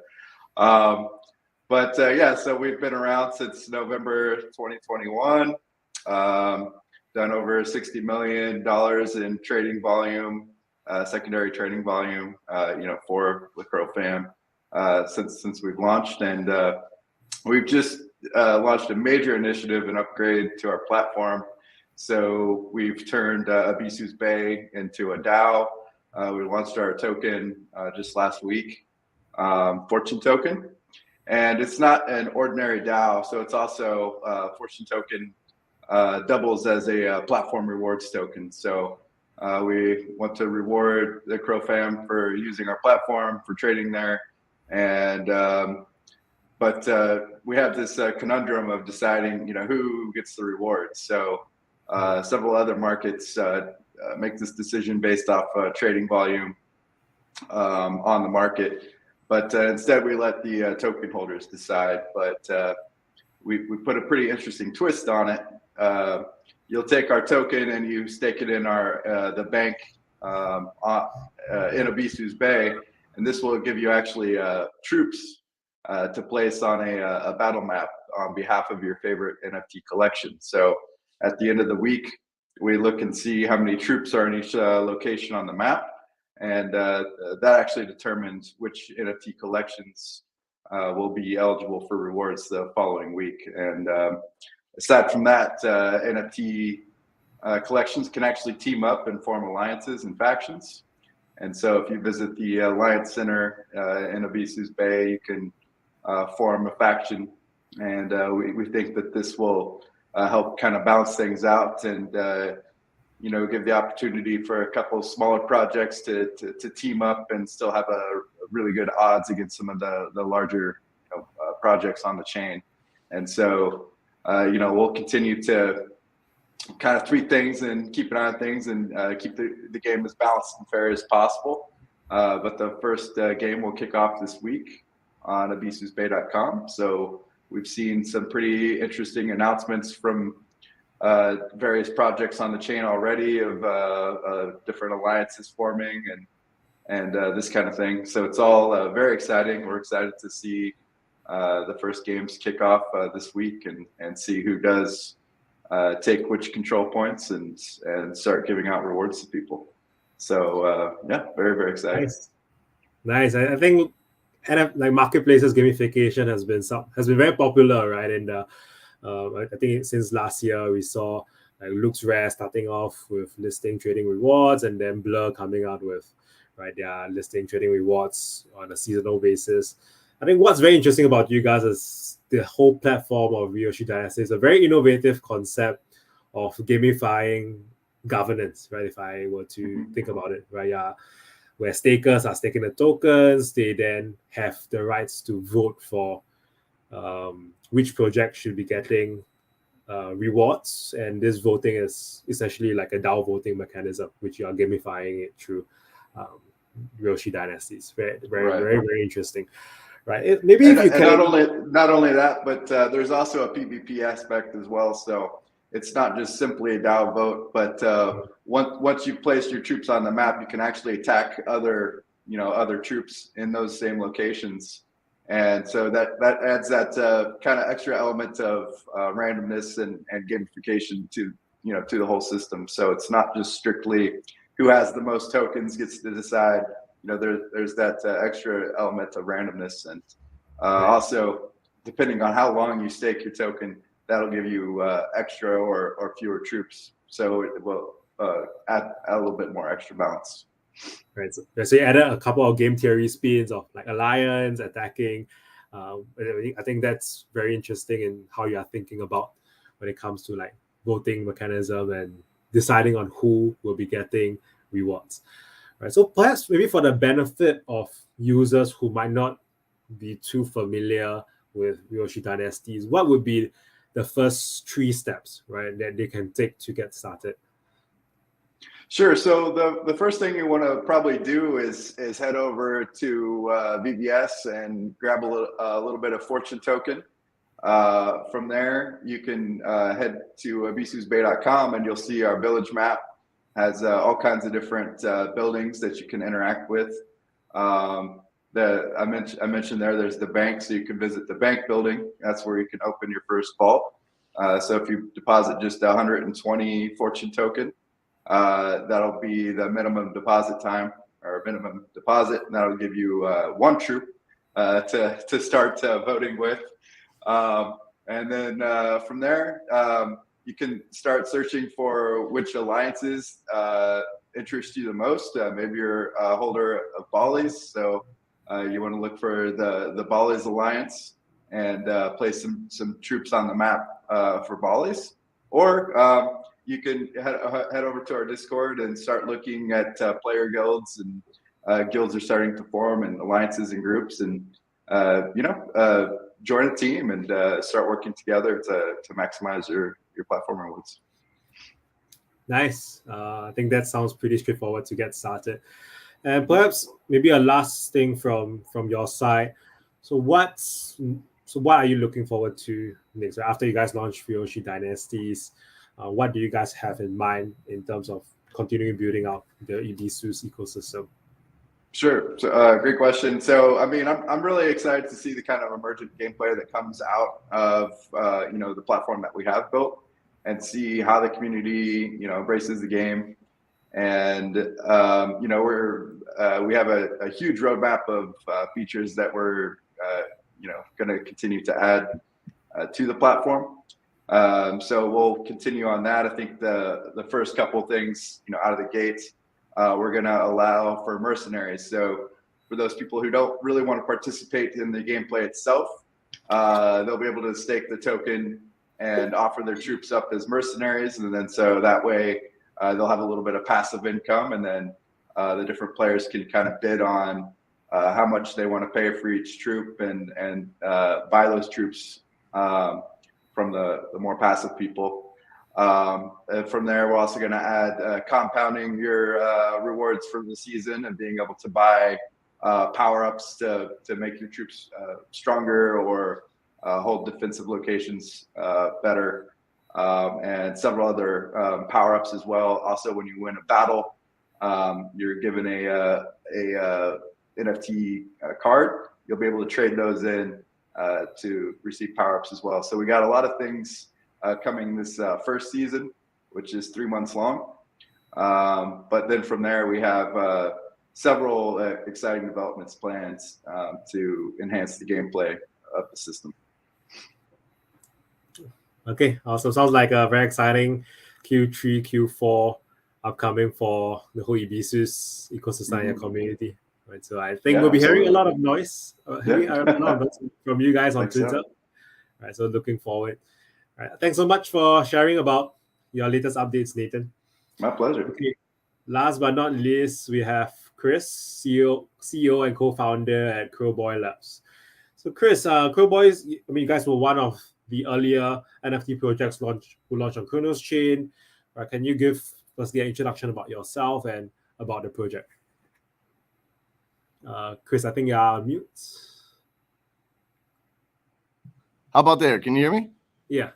So we've been around since November 2021, done over $60 million in trading volume, secondary trading volume, for the Crow fam since we've launched. And we've just launched a major initiative and upgrade to our platform. So we've turned Ebisus Bay into a DAO. We launched our token just last week, Fortune token. And it's not an ordinary DAO, so it's also Fortune token doubles as a platform rewards token. So we want to reward the Crow fam for using our platform, for trading there. And but we have this conundrum of deciding, who gets the rewards. So several other markets make this decision based off trading volume on the market. But instead, we let the token holders decide. But we put a pretty interesting twist on it. You'll take our token and you stake it in the bank in Ebisus Bay, and this will give you actually troops to place on a battle map on behalf of your favorite NFT collection. So at the end of the week, we look and see how many troops are in each location on the map. And that actually determines which NFT collections will be eligible for rewards the following week. And aside from that, NFT collections can actually team up and form alliances and factions. And so if you visit the Alliance Center in Ebisus Bay, you can form a faction. And we think that this will help kind of balance things out and give the opportunity for a couple of smaller projects to team up and still have a really good odds against some of the larger projects on the chain. And so, we'll continue to kind of tweak things and keep an eye on things and keep the game as balanced and fair as possible. But the first game will kick off this week on ebisusbay.com. So we've seen some pretty interesting announcements from various projects on the chain already of different alliances forming and this kind of thing. So it's all very exciting. We're excited to see the first games kick off this week and see who does take which control points and start giving out rewards to people. So very, very exciting. Nice. I think marketplaces gamification has been very popular, right? And I think since last year we saw Looks Rare starting off with listing trading rewards, and then Blur coming out with their listing trading rewards on a seasonal basis. I think what's very interesting about you guys is the whole platform of Ryoshi Dynasty is a very innovative concept of gamifying governance, right? If I were to think about it, right? Yeah, where stakers are staking the tokens, they then have the rights to vote for which project should be getting rewards, and this voting is essentially like a DAO voting mechanism, which you are gamifying it through Ryoshi Dynasties. Very, very interesting, right? Maybe if you can not only that, but there's also a PvP aspect as well. So it's not just simply a DAO vote, but once you've placed your troops on the map, you can actually attack other troops in those same locations. And so that adds that kind of extra element of randomness and gamification to the whole system. So it's not just strictly who has the most tokens gets to decide. There's that extra element of randomness, and also depending on how long you stake your token, that'll give you extra or fewer troops. So it will add a little bit more extra balance. Right. So you added a couple of game theory spins of like alliance, attacking. I think that's very interesting in how you are thinking about when it comes to like voting mechanism and deciding on who will be getting rewards. Right. So perhaps maybe for the benefit of users who might not be too familiar with Ryoshi Dynasties, what would be the first 3 steps, right, that they can take to get started? Sure. So the first thing you want to probably do is head over to VBS and grab a little bit of fortune token. From there, you can head to ebisusbay.com and you'll see our village map has all kinds of different buildings that you can interact with. I mentioned there's the bank, so you can visit the bank building. That's where you can open your first vault. So if you deposit just 120 fortune token, that'll be the minimum deposit time or minimum deposit, and that'll give you 1 troop to start voting with. And then from there, you can start searching for which alliances interest you the most. Maybe you're a holder of Ballies, so you want to look for the Ballies alliance and place some troops on the map for Ballies. Or you can head over to our Discord and start looking at player guilds, and guilds are starting to form, and alliances and groups, and join a team and start working together to maximize your platform rewards. Nice. I think that sounds pretty straightforward to get started. And perhaps maybe a last thing from your side. So what are you looking forward to next? After you guys launch Ryoshi Dynasties, what do you guys have in mind in terms of continuing building out the Ebisus ecosystem? Sure. So, great question. So, I mean, I'm really excited to see the kind of emergent gameplay that comes out of the platform that we have built, and see how the community embraces the game. And we have a huge roadmap of features that we're going to continue to add to the platform. So we'll continue on that. I think the first couple of things out of the gates, we're going to allow for mercenaries. So for those people who don't really want to participate in the gameplay itself, they'll be able to stake the token and offer their troops up as mercenaries, and then so that way they'll have a little bit of passive income, and then the different players can kind of bid on how much they want to pay for each troop, and buy those troops from the more passive people. And from there, we're also going to add compounding your rewards for the season, and being able to buy power-ups to make your troops stronger, or hold defensive locations better, and several other power-ups as well. Also, when you win a battle, you're given a NFT card. You'll be able to trade those in to receive power-ups as well. So we got a lot of things coming this first season, which is 3 months long. But then from there, we have several exciting developments planned to enhance the gameplay of the system. Okay, awesome. Sounds like a very exciting Q3, Q4 upcoming for the whole Ebisus ecosystem and community. Right, so I think we'll be hearing a lot of noise, from you guys on Twitter. So. Right, so looking forward. All right, thanks so much for sharing about your latest updates, Nathan. My pleasure. Okay. Last but not least, we have Chris, CEO and co-founder at Crowboy Labs. So Chris, Crowboy, you guys were one of the earlier NFT projects who launched on Cronos chain. Can you give firstly an introduction about yourself and about the project? Chris, I think you're on mute. How about there? Can you hear me? Yeah.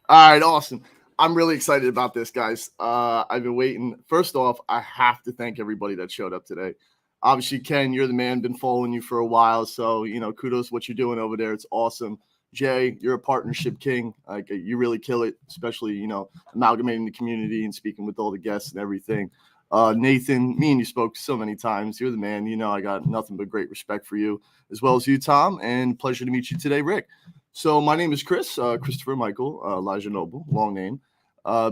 All right, awesome. I'm really excited about this, guys. I've been waiting. First off, I have to thank everybody that showed up today. Obviously, Ken, you're the man. Been following you for a while, so kudos what you're doing over there. It's awesome. Jay, you're a partnership king. Like, you really kill it, especially amalgamating the community and speaking with all the guests and everything. Nathan, me and you spoke so many times. You're the man. I got nothing but great respect for you, as well as you, Tom, and pleasure to meet you today, Rick. So my name is Chris, Christopher Michael, Elijah Noble, long name.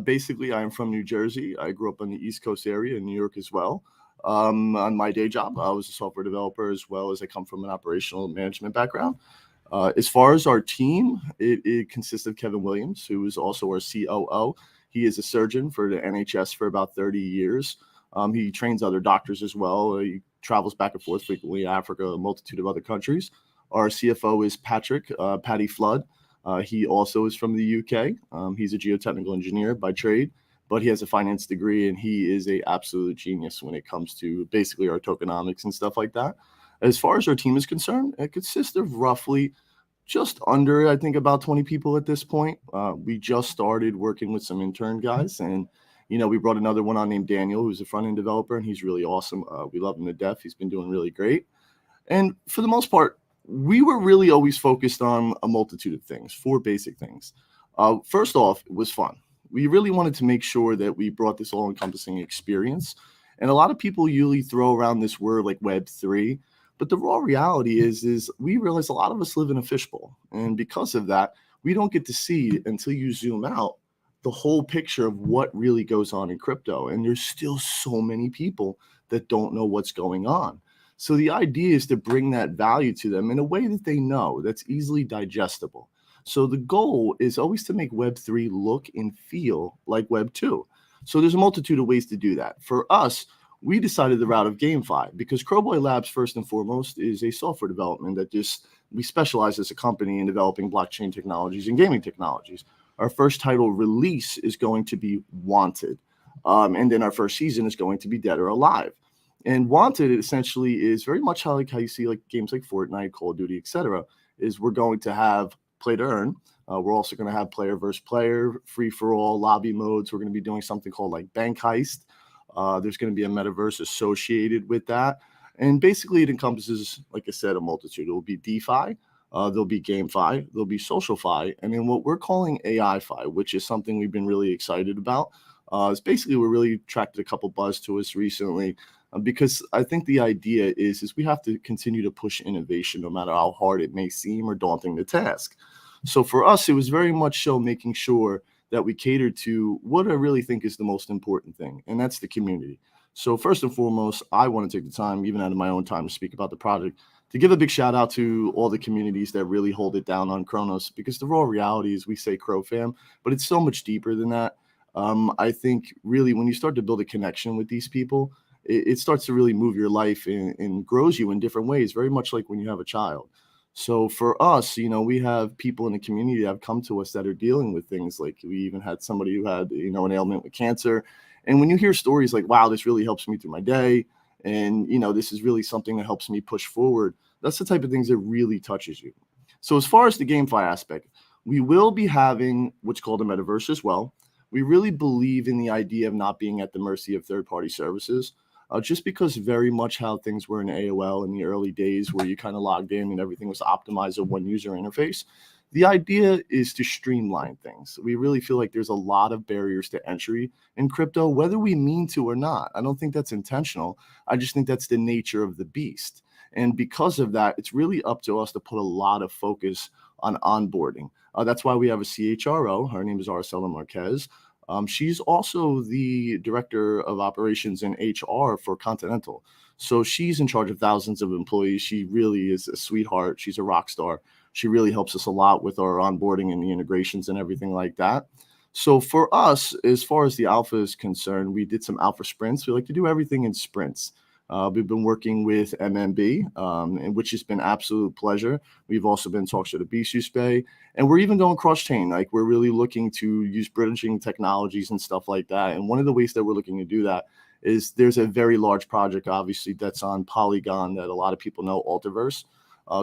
Basically, I am from New Jersey. I grew up on the East Coast area in New York as well. on my day job. I was a software developer as well as I come from an operational management background. As far as our team, it consists of Kevin Williams, who is also our COO. He is a surgeon for the NHS for about 30 years. He trains other doctors as well. He travels back and forth frequently in Africa, a multitude of other countries. Our CFO is Paddy Flood. He also is from the UK. He's a geotechnical engineer by trade, but he has a finance degree, and he is an absolute genius when it comes to basically our tokenomics and stuff like that. As far as our team is concerned, it consists of roughly just under, I think, about 20 people at this point. We just started working with some intern guys, and we brought another one on named Daniel, who's a front-end developer, and he's really awesome. We love him to death. He's been doing really great. And for the most part, we were really always focused on a multitude of things, 4 basic things. First off, it was fun. We really wanted to make sure that we brought this all-encompassing experience. And a lot of people usually throw around this word like Web3, but the raw reality is we realize a lot of us live in a fishbowl. And because of that, we don't get to see until you zoom out the whole picture of what really goes on in crypto. And there's still so many people that don't know what's going on. So the idea is to bring that value to them in a way that they know, that's easily digestible. So the goal is always to make Web3 look and feel like Web2. So there's a multitude of ways to do that. For us, we decided the route of GameFi because Crowboy Labs, first and foremost, is a software development that we specialize as a company in developing blockchain technologies and gaming technologies. Our first title release is going to be Wanted. And then our first season is going to be Dead or Alive. And Wanted essentially is very much how you see like games like Fortnite, Call of Duty, etc. Is we're going to have play to earn. We're also going to have player versus player, free for all, lobby modes. We're going to be doing something called like Bank Heist. There's going to be a metaverse associated with that. And basically it encompasses, like I said, a multitude. It will be DeFi, there'll be GameFi, there'll be SocialFi, and then what we're calling AI-Fi, which is something we've been really excited about. It's basically we're really attracted a couple buzz to us recently because I think the idea is we have to continue to push innovation no matter how hard it may seem or daunting the task. So for us, it was very much so making sure that we cater to what I really think is the most important thing, and that's the community. So first and foremost, I want to take the time, even out of my own time, to speak about the project, to give a big shout out to all the communities that really hold it down on Cronos, because the raw reality is we say Crow fam, but it's so much deeper than that. I think really when you start to build a connection with these people, it starts to really move your life and grows you in different ways, very much like when you have a child. So for us, we have people in the community that have come to us that are dealing with things like we even had somebody who had, an ailment with cancer. And when you hear stories like, wow, this really helps me through my day, and, this is really something that helps me push forward, that's the type of things that really touches you. So as far as the GameFi aspect, we will be having what's called a metaverse as well. We really believe in the idea of not being at the mercy of third-party services. Just because very much how things were in AOL in the early days where you kind of logged in and everything was optimized on one user interface. The idea is to streamline things. We really feel like there's a lot of barriers to entry in crypto, whether we mean to or not. I don't think that's intentional. I just think that's the nature of the beast. And because of that, it's really up to us to put a lot of focus on onboarding. That's why we have a CHRO. Her name is Araceli Marquez. She's also the director of operations and HR for Continental. So she's in charge of thousands of employees. She really is a sweetheart. She's a rock star. She really helps us a lot with our onboarding and the integrations and everything like that. So for us, as far as the alpha is concerned, we did some alpha sprints. We like to do everything in sprints. We've been working with MMB, and which has been absolute pleasure. We've also been in talks with Ebisus Bay, and we're even going cross-chain. Like we're really looking to use bridging technologies and stuff like that. And one of the ways that we're looking to do that is there's a very large project, obviously, that's on Polygon that a lot of people know, Altiverse.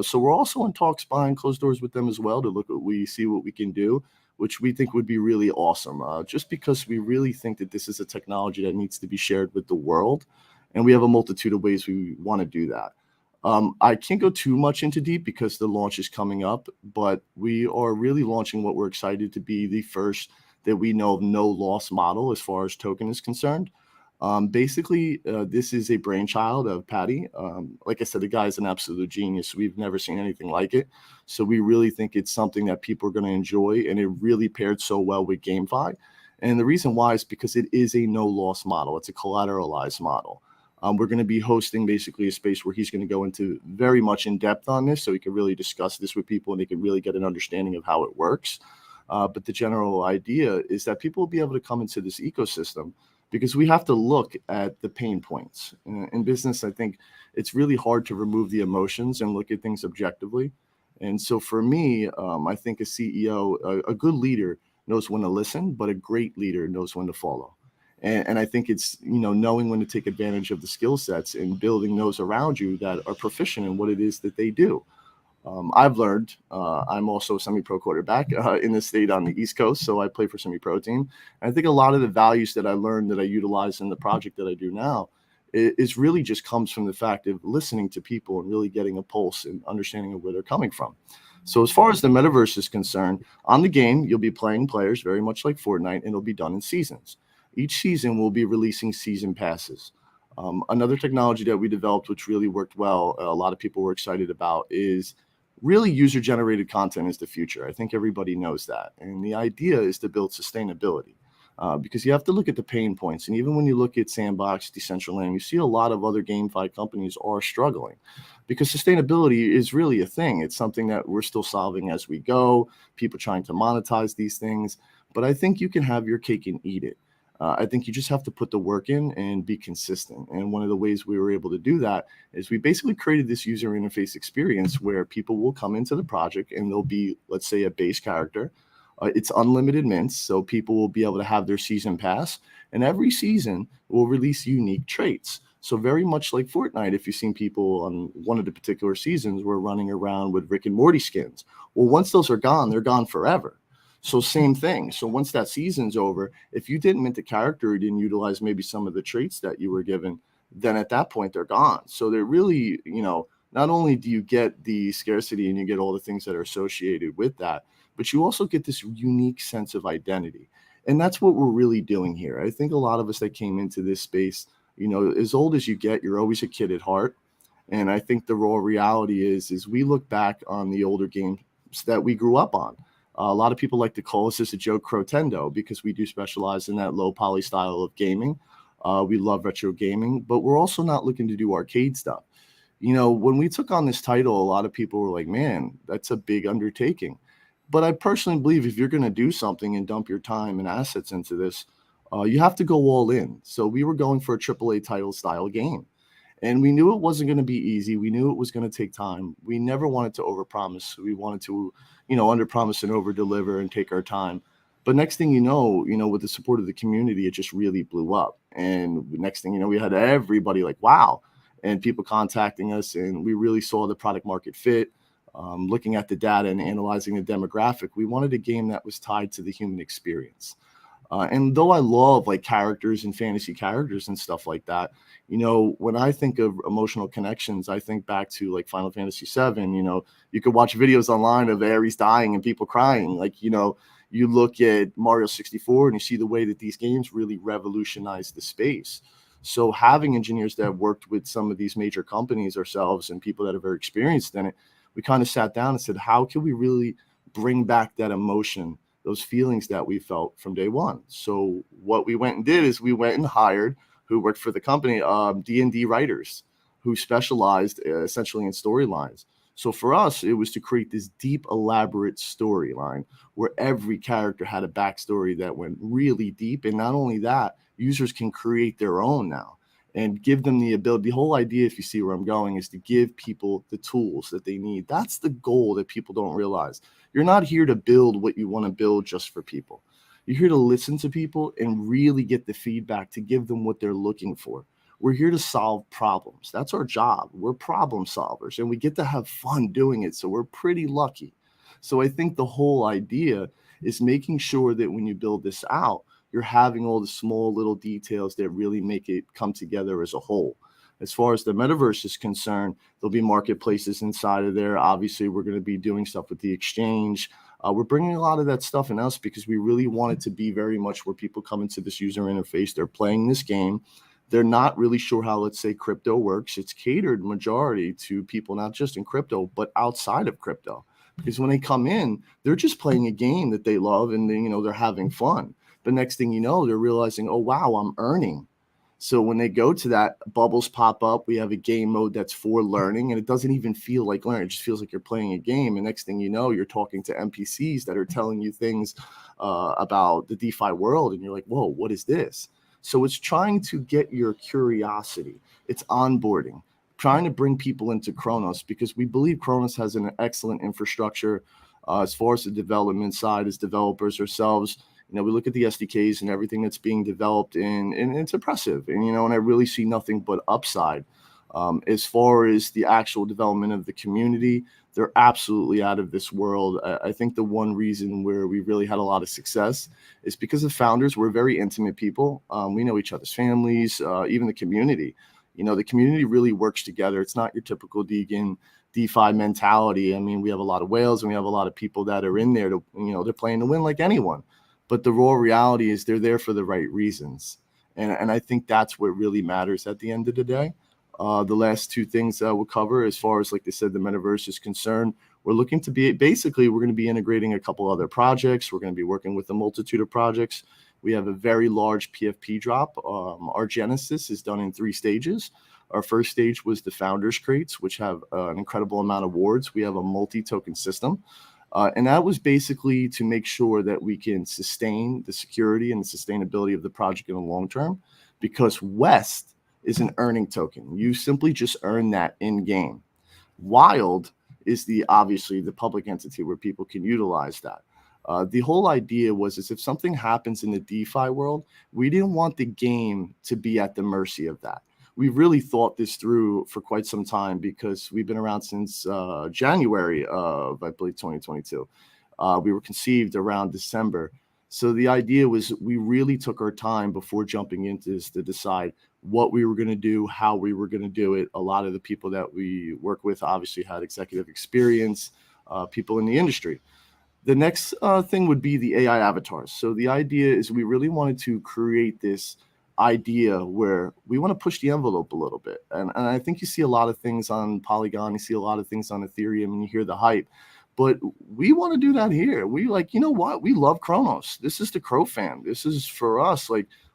So we're also in talks behind closed doors with them as well to look at see what we can do, which we think would be really awesome. Just because we really think that this is a technology that needs to be shared with the world. And we have a multitude of ways we want to do that. I can't go too much into deep because the launch is coming up, but we are really launching what we're excited to be the first that we know of no loss model as far as token is concerned. Basically, this is a brainchild of Paddy. Like I said, the guy is an absolute genius. We've never seen anything like it. So we really think it's something that people are going to enjoy, and it really paired so well with GameFi. And the reason why is because it is a no loss model. It's a collateralized model. We're going to be hosting basically a space where he's going to go into very much in depth on this, so he can really discuss this with people and they can really get an understanding of how it works. But the general idea is that people will be able to come into this ecosystem because we have to look at the pain points. In business, I think it's really hard to remove the emotions and look at things objectively. And so for me, I think a CEO, a good leader knows when to listen, but a great leader knows when to follow. And I think it's, knowing when to take advantage of the skill sets and building those around you that are proficient in what it is that they do. I've learned, I'm also a semi-pro quarterback in the state on the East Coast, so I play for semi-pro team. And I think a lot of the values that I learned that I utilize in the project that I do now is really just comes from the fact of listening to people and really getting a pulse and understanding of where they're coming from. So as far as the metaverse is concerned, on the game, you'll be playing players very much like Fortnite, and it'll be done in seasons. Each season, we'll be releasing season passes. Another technology that we developed, which really worked well, a lot of people were excited about, is really user-generated content is the future. I think everybody knows that. And the idea is to build sustainability because you have to look at the pain points. And even when you look at Sandbox, Decentraland, you see a lot of other GameFi companies are struggling because sustainability is really a thing. It's something that we're still solving as we go, people trying to monetize these things. But I think you can have your cake and eat it. I think you just have to put the work in and be consistent. And one of the ways we were able to do that is we basically created this user interface experience where people will come into the project and there'll be, let's say, a base character. It's unlimited mints, so people will be able to have their season pass. And every season will release unique traits. So very much like Fortnite, if you've seen people on one of the particular seasons were running around with Rick and Morty skins. Well, once those are gone, they're gone forever. So same thing. So once that season's over, if you didn't mint the character or didn't utilize maybe some of the traits that you were given, then at that point they're gone. So they're really, not only do you get the scarcity and you get all the things that are associated with that, but you also get this unique sense of identity. And that's what we're really doing here. I think a lot of us that came into this space, as old as you get, you're always a kid at heart. And I think the raw reality is we look back on the older games that we grew up on. A lot of people like to call us as a joke Crotendo because we do specialize in that low poly style of gaming. We love retro gaming, but we're also not looking to do arcade stuff. When we took on this title, a lot of people were like, man, that's a big undertaking. But I personally believe if you're going to do something and dump your time and assets into this, you have to go all in. So we were going for a AAA title style game. And we knew it wasn't going to be easy. We knew it was going to take time. We never wanted to overpromise. We wanted to, underpromise and overdeliver and take our time. But next thing you know, with the support of the community, it just really blew up. And next thing you know, we had everybody like, wow, and people contacting us. And we really saw the product market fit. Looking at the data and analyzing the demographic, we wanted a game that was tied to the human experience. And though I love like characters and fantasy characters and stuff like that, when I think of emotional connections, I think back to like Final Fantasy VII. You could watch videos online of Ares dying and people crying. Like, you look at Mario 64 and you see the way that these games really revolutionized the space. So having engineers that worked with some of these major companies ourselves and people that are very experienced in it, we kind of sat down and said, how can we really bring back that emotion, those feelings that we felt from day one? So what we went and did is we went and hired, who worked for the company, D&D writers who specialized essentially in storylines. So for us, it was to create this deep, elaborate storyline where every character had a backstory that went really deep. And not only that, users can create their own now and give them the ability. The whole idea, if you see where I'm going, is to give people the tools that they need. That's the goal that people don't realize. You're not here to build what you want to build just for people. You're here to listen to people and really get the feedback to give them what they're looking for. We're here to solve problems. That's our job. We're problem solvers, and we get to have fun doing it. So we're pretty lucky. So I think the whole idea is making sure that when you build this out, you're having all the small little details that really make it come together as a whole. As far as the metaverse is concerned, there'll be marketplaces inside of there. Obviously, we're going to be doing stuff with the exchange. We're bringing a lot of that stuff in us because we really want it to be very much where people come into this user interface. They're playing this game. They're not really sure how, let's say, crypto works. It's catered majority to people, not just in crypto, but outside of crypto. Because when they come in, they're just playing a game that they love and they're having fun. But next thing you know, they're realizing, oh, wow, I'm earning. So when they go to that, bubbles pop up. We have a game mode that's for learning, and it doesn't even feel like learning. It just feels like you're playing a game. And next thing you know, you're talking to NPCs that are telling you things about the DeFi world. And you're like, whoa, what is this? So it's trying to get your curiosity. It's onboarding, trying to bring people into Cronos, because we believe Cronos has an excellent infrastructure as far as the development side, as developers ourselves. We look at the SDKs and everything that's being developed, and it's impressive. And, and I really see nothing but upside. As far as the actual development of the community, they're absolutely out of this world. I think the one reason where we really had a lot of success is because the founders were very intimate people. We know each other's families, even the community. The community really works together. It's not your typical Deegan DeFi mentality. I mean, we have a lot of whales and we have a lot of people that are in there to, they're playing to win like anyone. But the raw reality is they're there for the right reasons. And I think that's what really matters at the end of the day. The last two things that we'll cover, as far as, like they said, the metaverse is concerned, we're looking to be, basically, we're going to be integrating a couple other projects. We're going to be working with a multitude of projects. We have a very large PFP drop. Our genesis is done in 3 stages. Our first stage was the Founders Crates, which have an incredible amount of awards. We have a multi-token system. And that was basically to make sure that we can sustain the security and the sustainability of the project in the long term, because West is an earning token. You simply just earn that in game. Wild is obviously the public entity where people can utilize that. The whole idea was if something happens in the DeFi world, we didn't want the game to be at the mercy of that. We really thought this through for quite some time, because we've been around since January of, I believe, 2022. We were conceived around December. So the idea was we really took our time before jumping into this to decide what we were going to do, how we were going to do it. A lot of the people that we work with obviously had executive experience, people in the industry. The next thing would be the AI avatars. So the idea is we really wanted to create this idea where we want to push the envelope a little bit. And I think you see a lot of things on Polygon, you see a lot of things on Ethereum, and you hear the hype. But we want to do that here. We what? We love Cronos. This is the Crow fam. This is for us,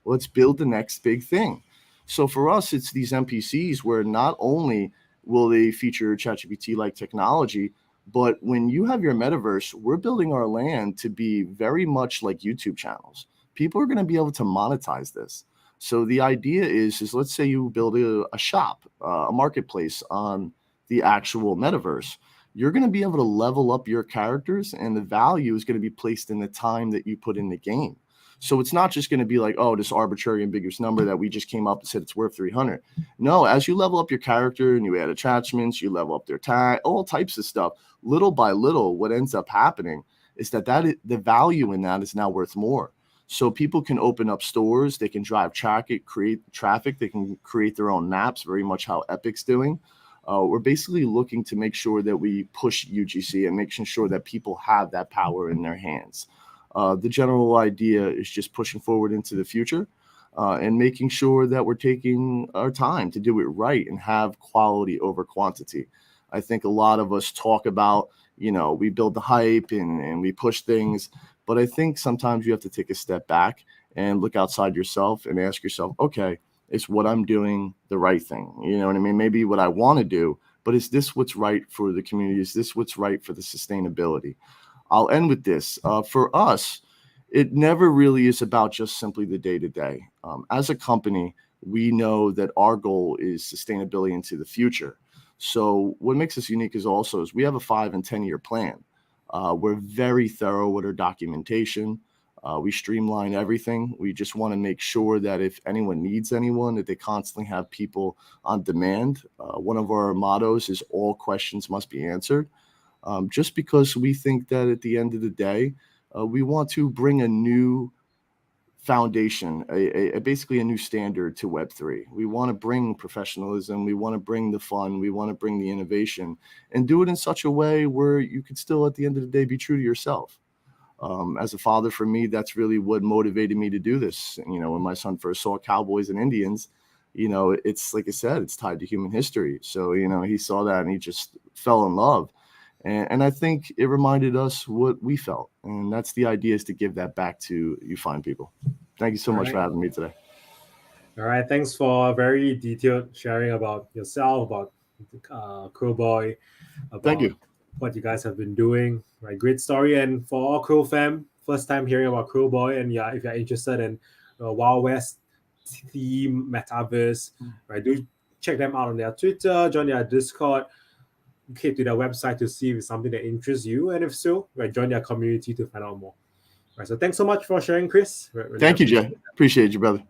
let's build the next big thing. So for us, it's these NPCs where not only will they feature ChatGPT-like technology, but when you have your metaverse, we're building our land to be very much like YouTube channels. People are going to be able to monetize this. So the idea is let's say you build a shop, a marketplace on the actual metaverse. You're going to be able to level up your characters, and the value is going to be placed in the time that you put in the game. So it's not just going to be like, oh, this arbitrary ambiguous number that we just came up and said it's worth 300. No, as you level up your character and you add attachments, you level up their tag, all types of stuff, little by little, what ends up happening is that the value in that is now worth more. So people can open up stores, they can drive traffic, create traffic, they can create their own maps, very much how Epic's doing. We're basically looking to make sure that we push UGC and making sure that people have that power in their hands. The general idea is just pushing forward into the future and making sure that we're taking our time to do it right and have quality over quantity. I think a lot of us talk about, we build the hype and we push things. But I think sometimes you have to take a step back and look outside yourself and ask yourself, okay, is what I'm doing the right thing? You know what I mean? Maybe what I want to do, but is this what's right for the community? Is this what's right for the sustainability? I'll end with this. For us, it never really is about just simply the day-to-day. As a company, we know that our goal is sustainability into the future. So what makes us unique is we have a 5 and 10 year plan. We're very thorough with our documentation. We streamline everything. We just want to make sure that if anyone needs anyone, that they constantly have people on demand. One of our mottos is all questions must be answered. Just because we think that at the end of the day, we want to bring a new foundation, basically a new standard to Web3. We want to bring professionalism. We want to bring the fun. We want to bring the innovation and do it in such a way where you could still, at the end of the day, be true to yourself. As a father, for me, that's really what motivated me to do this. When my son first saw Cowboys and Indians, it's like I said, it's tied to human history. So, he saw that and he just fell in love. And I think it reminded us what we felt. And that's the idea, is to give that back to you fine people. Thank you so much for having me today. All right. Thanks for a very detailed sharing about yourself, about Crowboy, about Thank you. what you guys have been doing. Right. Great story. And for all Crow fam, first time hearing about Crowboy, and yeah, if you're interested in Wild West theme metaverse, right, do check them out on their Twitter, join their Discord, head to their website to see if it's something that interests you, and if so, right, join their community to find out more. Right. So thanks so much for sharing, Chris. Really Thank you, appreciate Jay. Appreciate you, brother.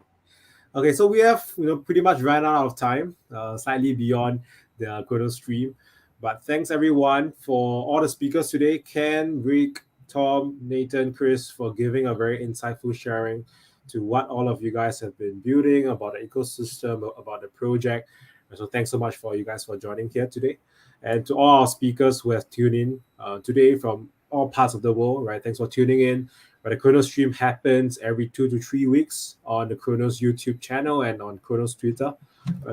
Okay, so we have pretty much ran out of time, slightly beyond the Cronos stream. But thanks everyone for all the speakers today: Ken, Rick, Tom, Nathan, Chris, for giving a very insightful sharing to what all of you guys have been building about the ecosystem, about the project. So thanks so much for you guys for joining here today, and to all our speakers who have tuned in today from all parts of the world. Right, thanks for tuning in. But the Cronos stream happens every 2 to 3 weeks on the Cronos YouTube channel and on Cronos Twitter.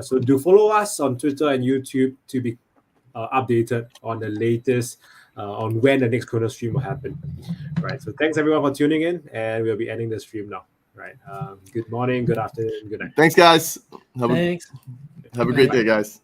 So do follow us on Twitter and YouTube to be updated on the latest on when the next Cronos stream will happen. Right. So thanks everyone for tuning in, and we'll be ending the stream now. Right. Good morning, good afternoon, good night. Thanks, guys. Thanks. Have a great day, guys.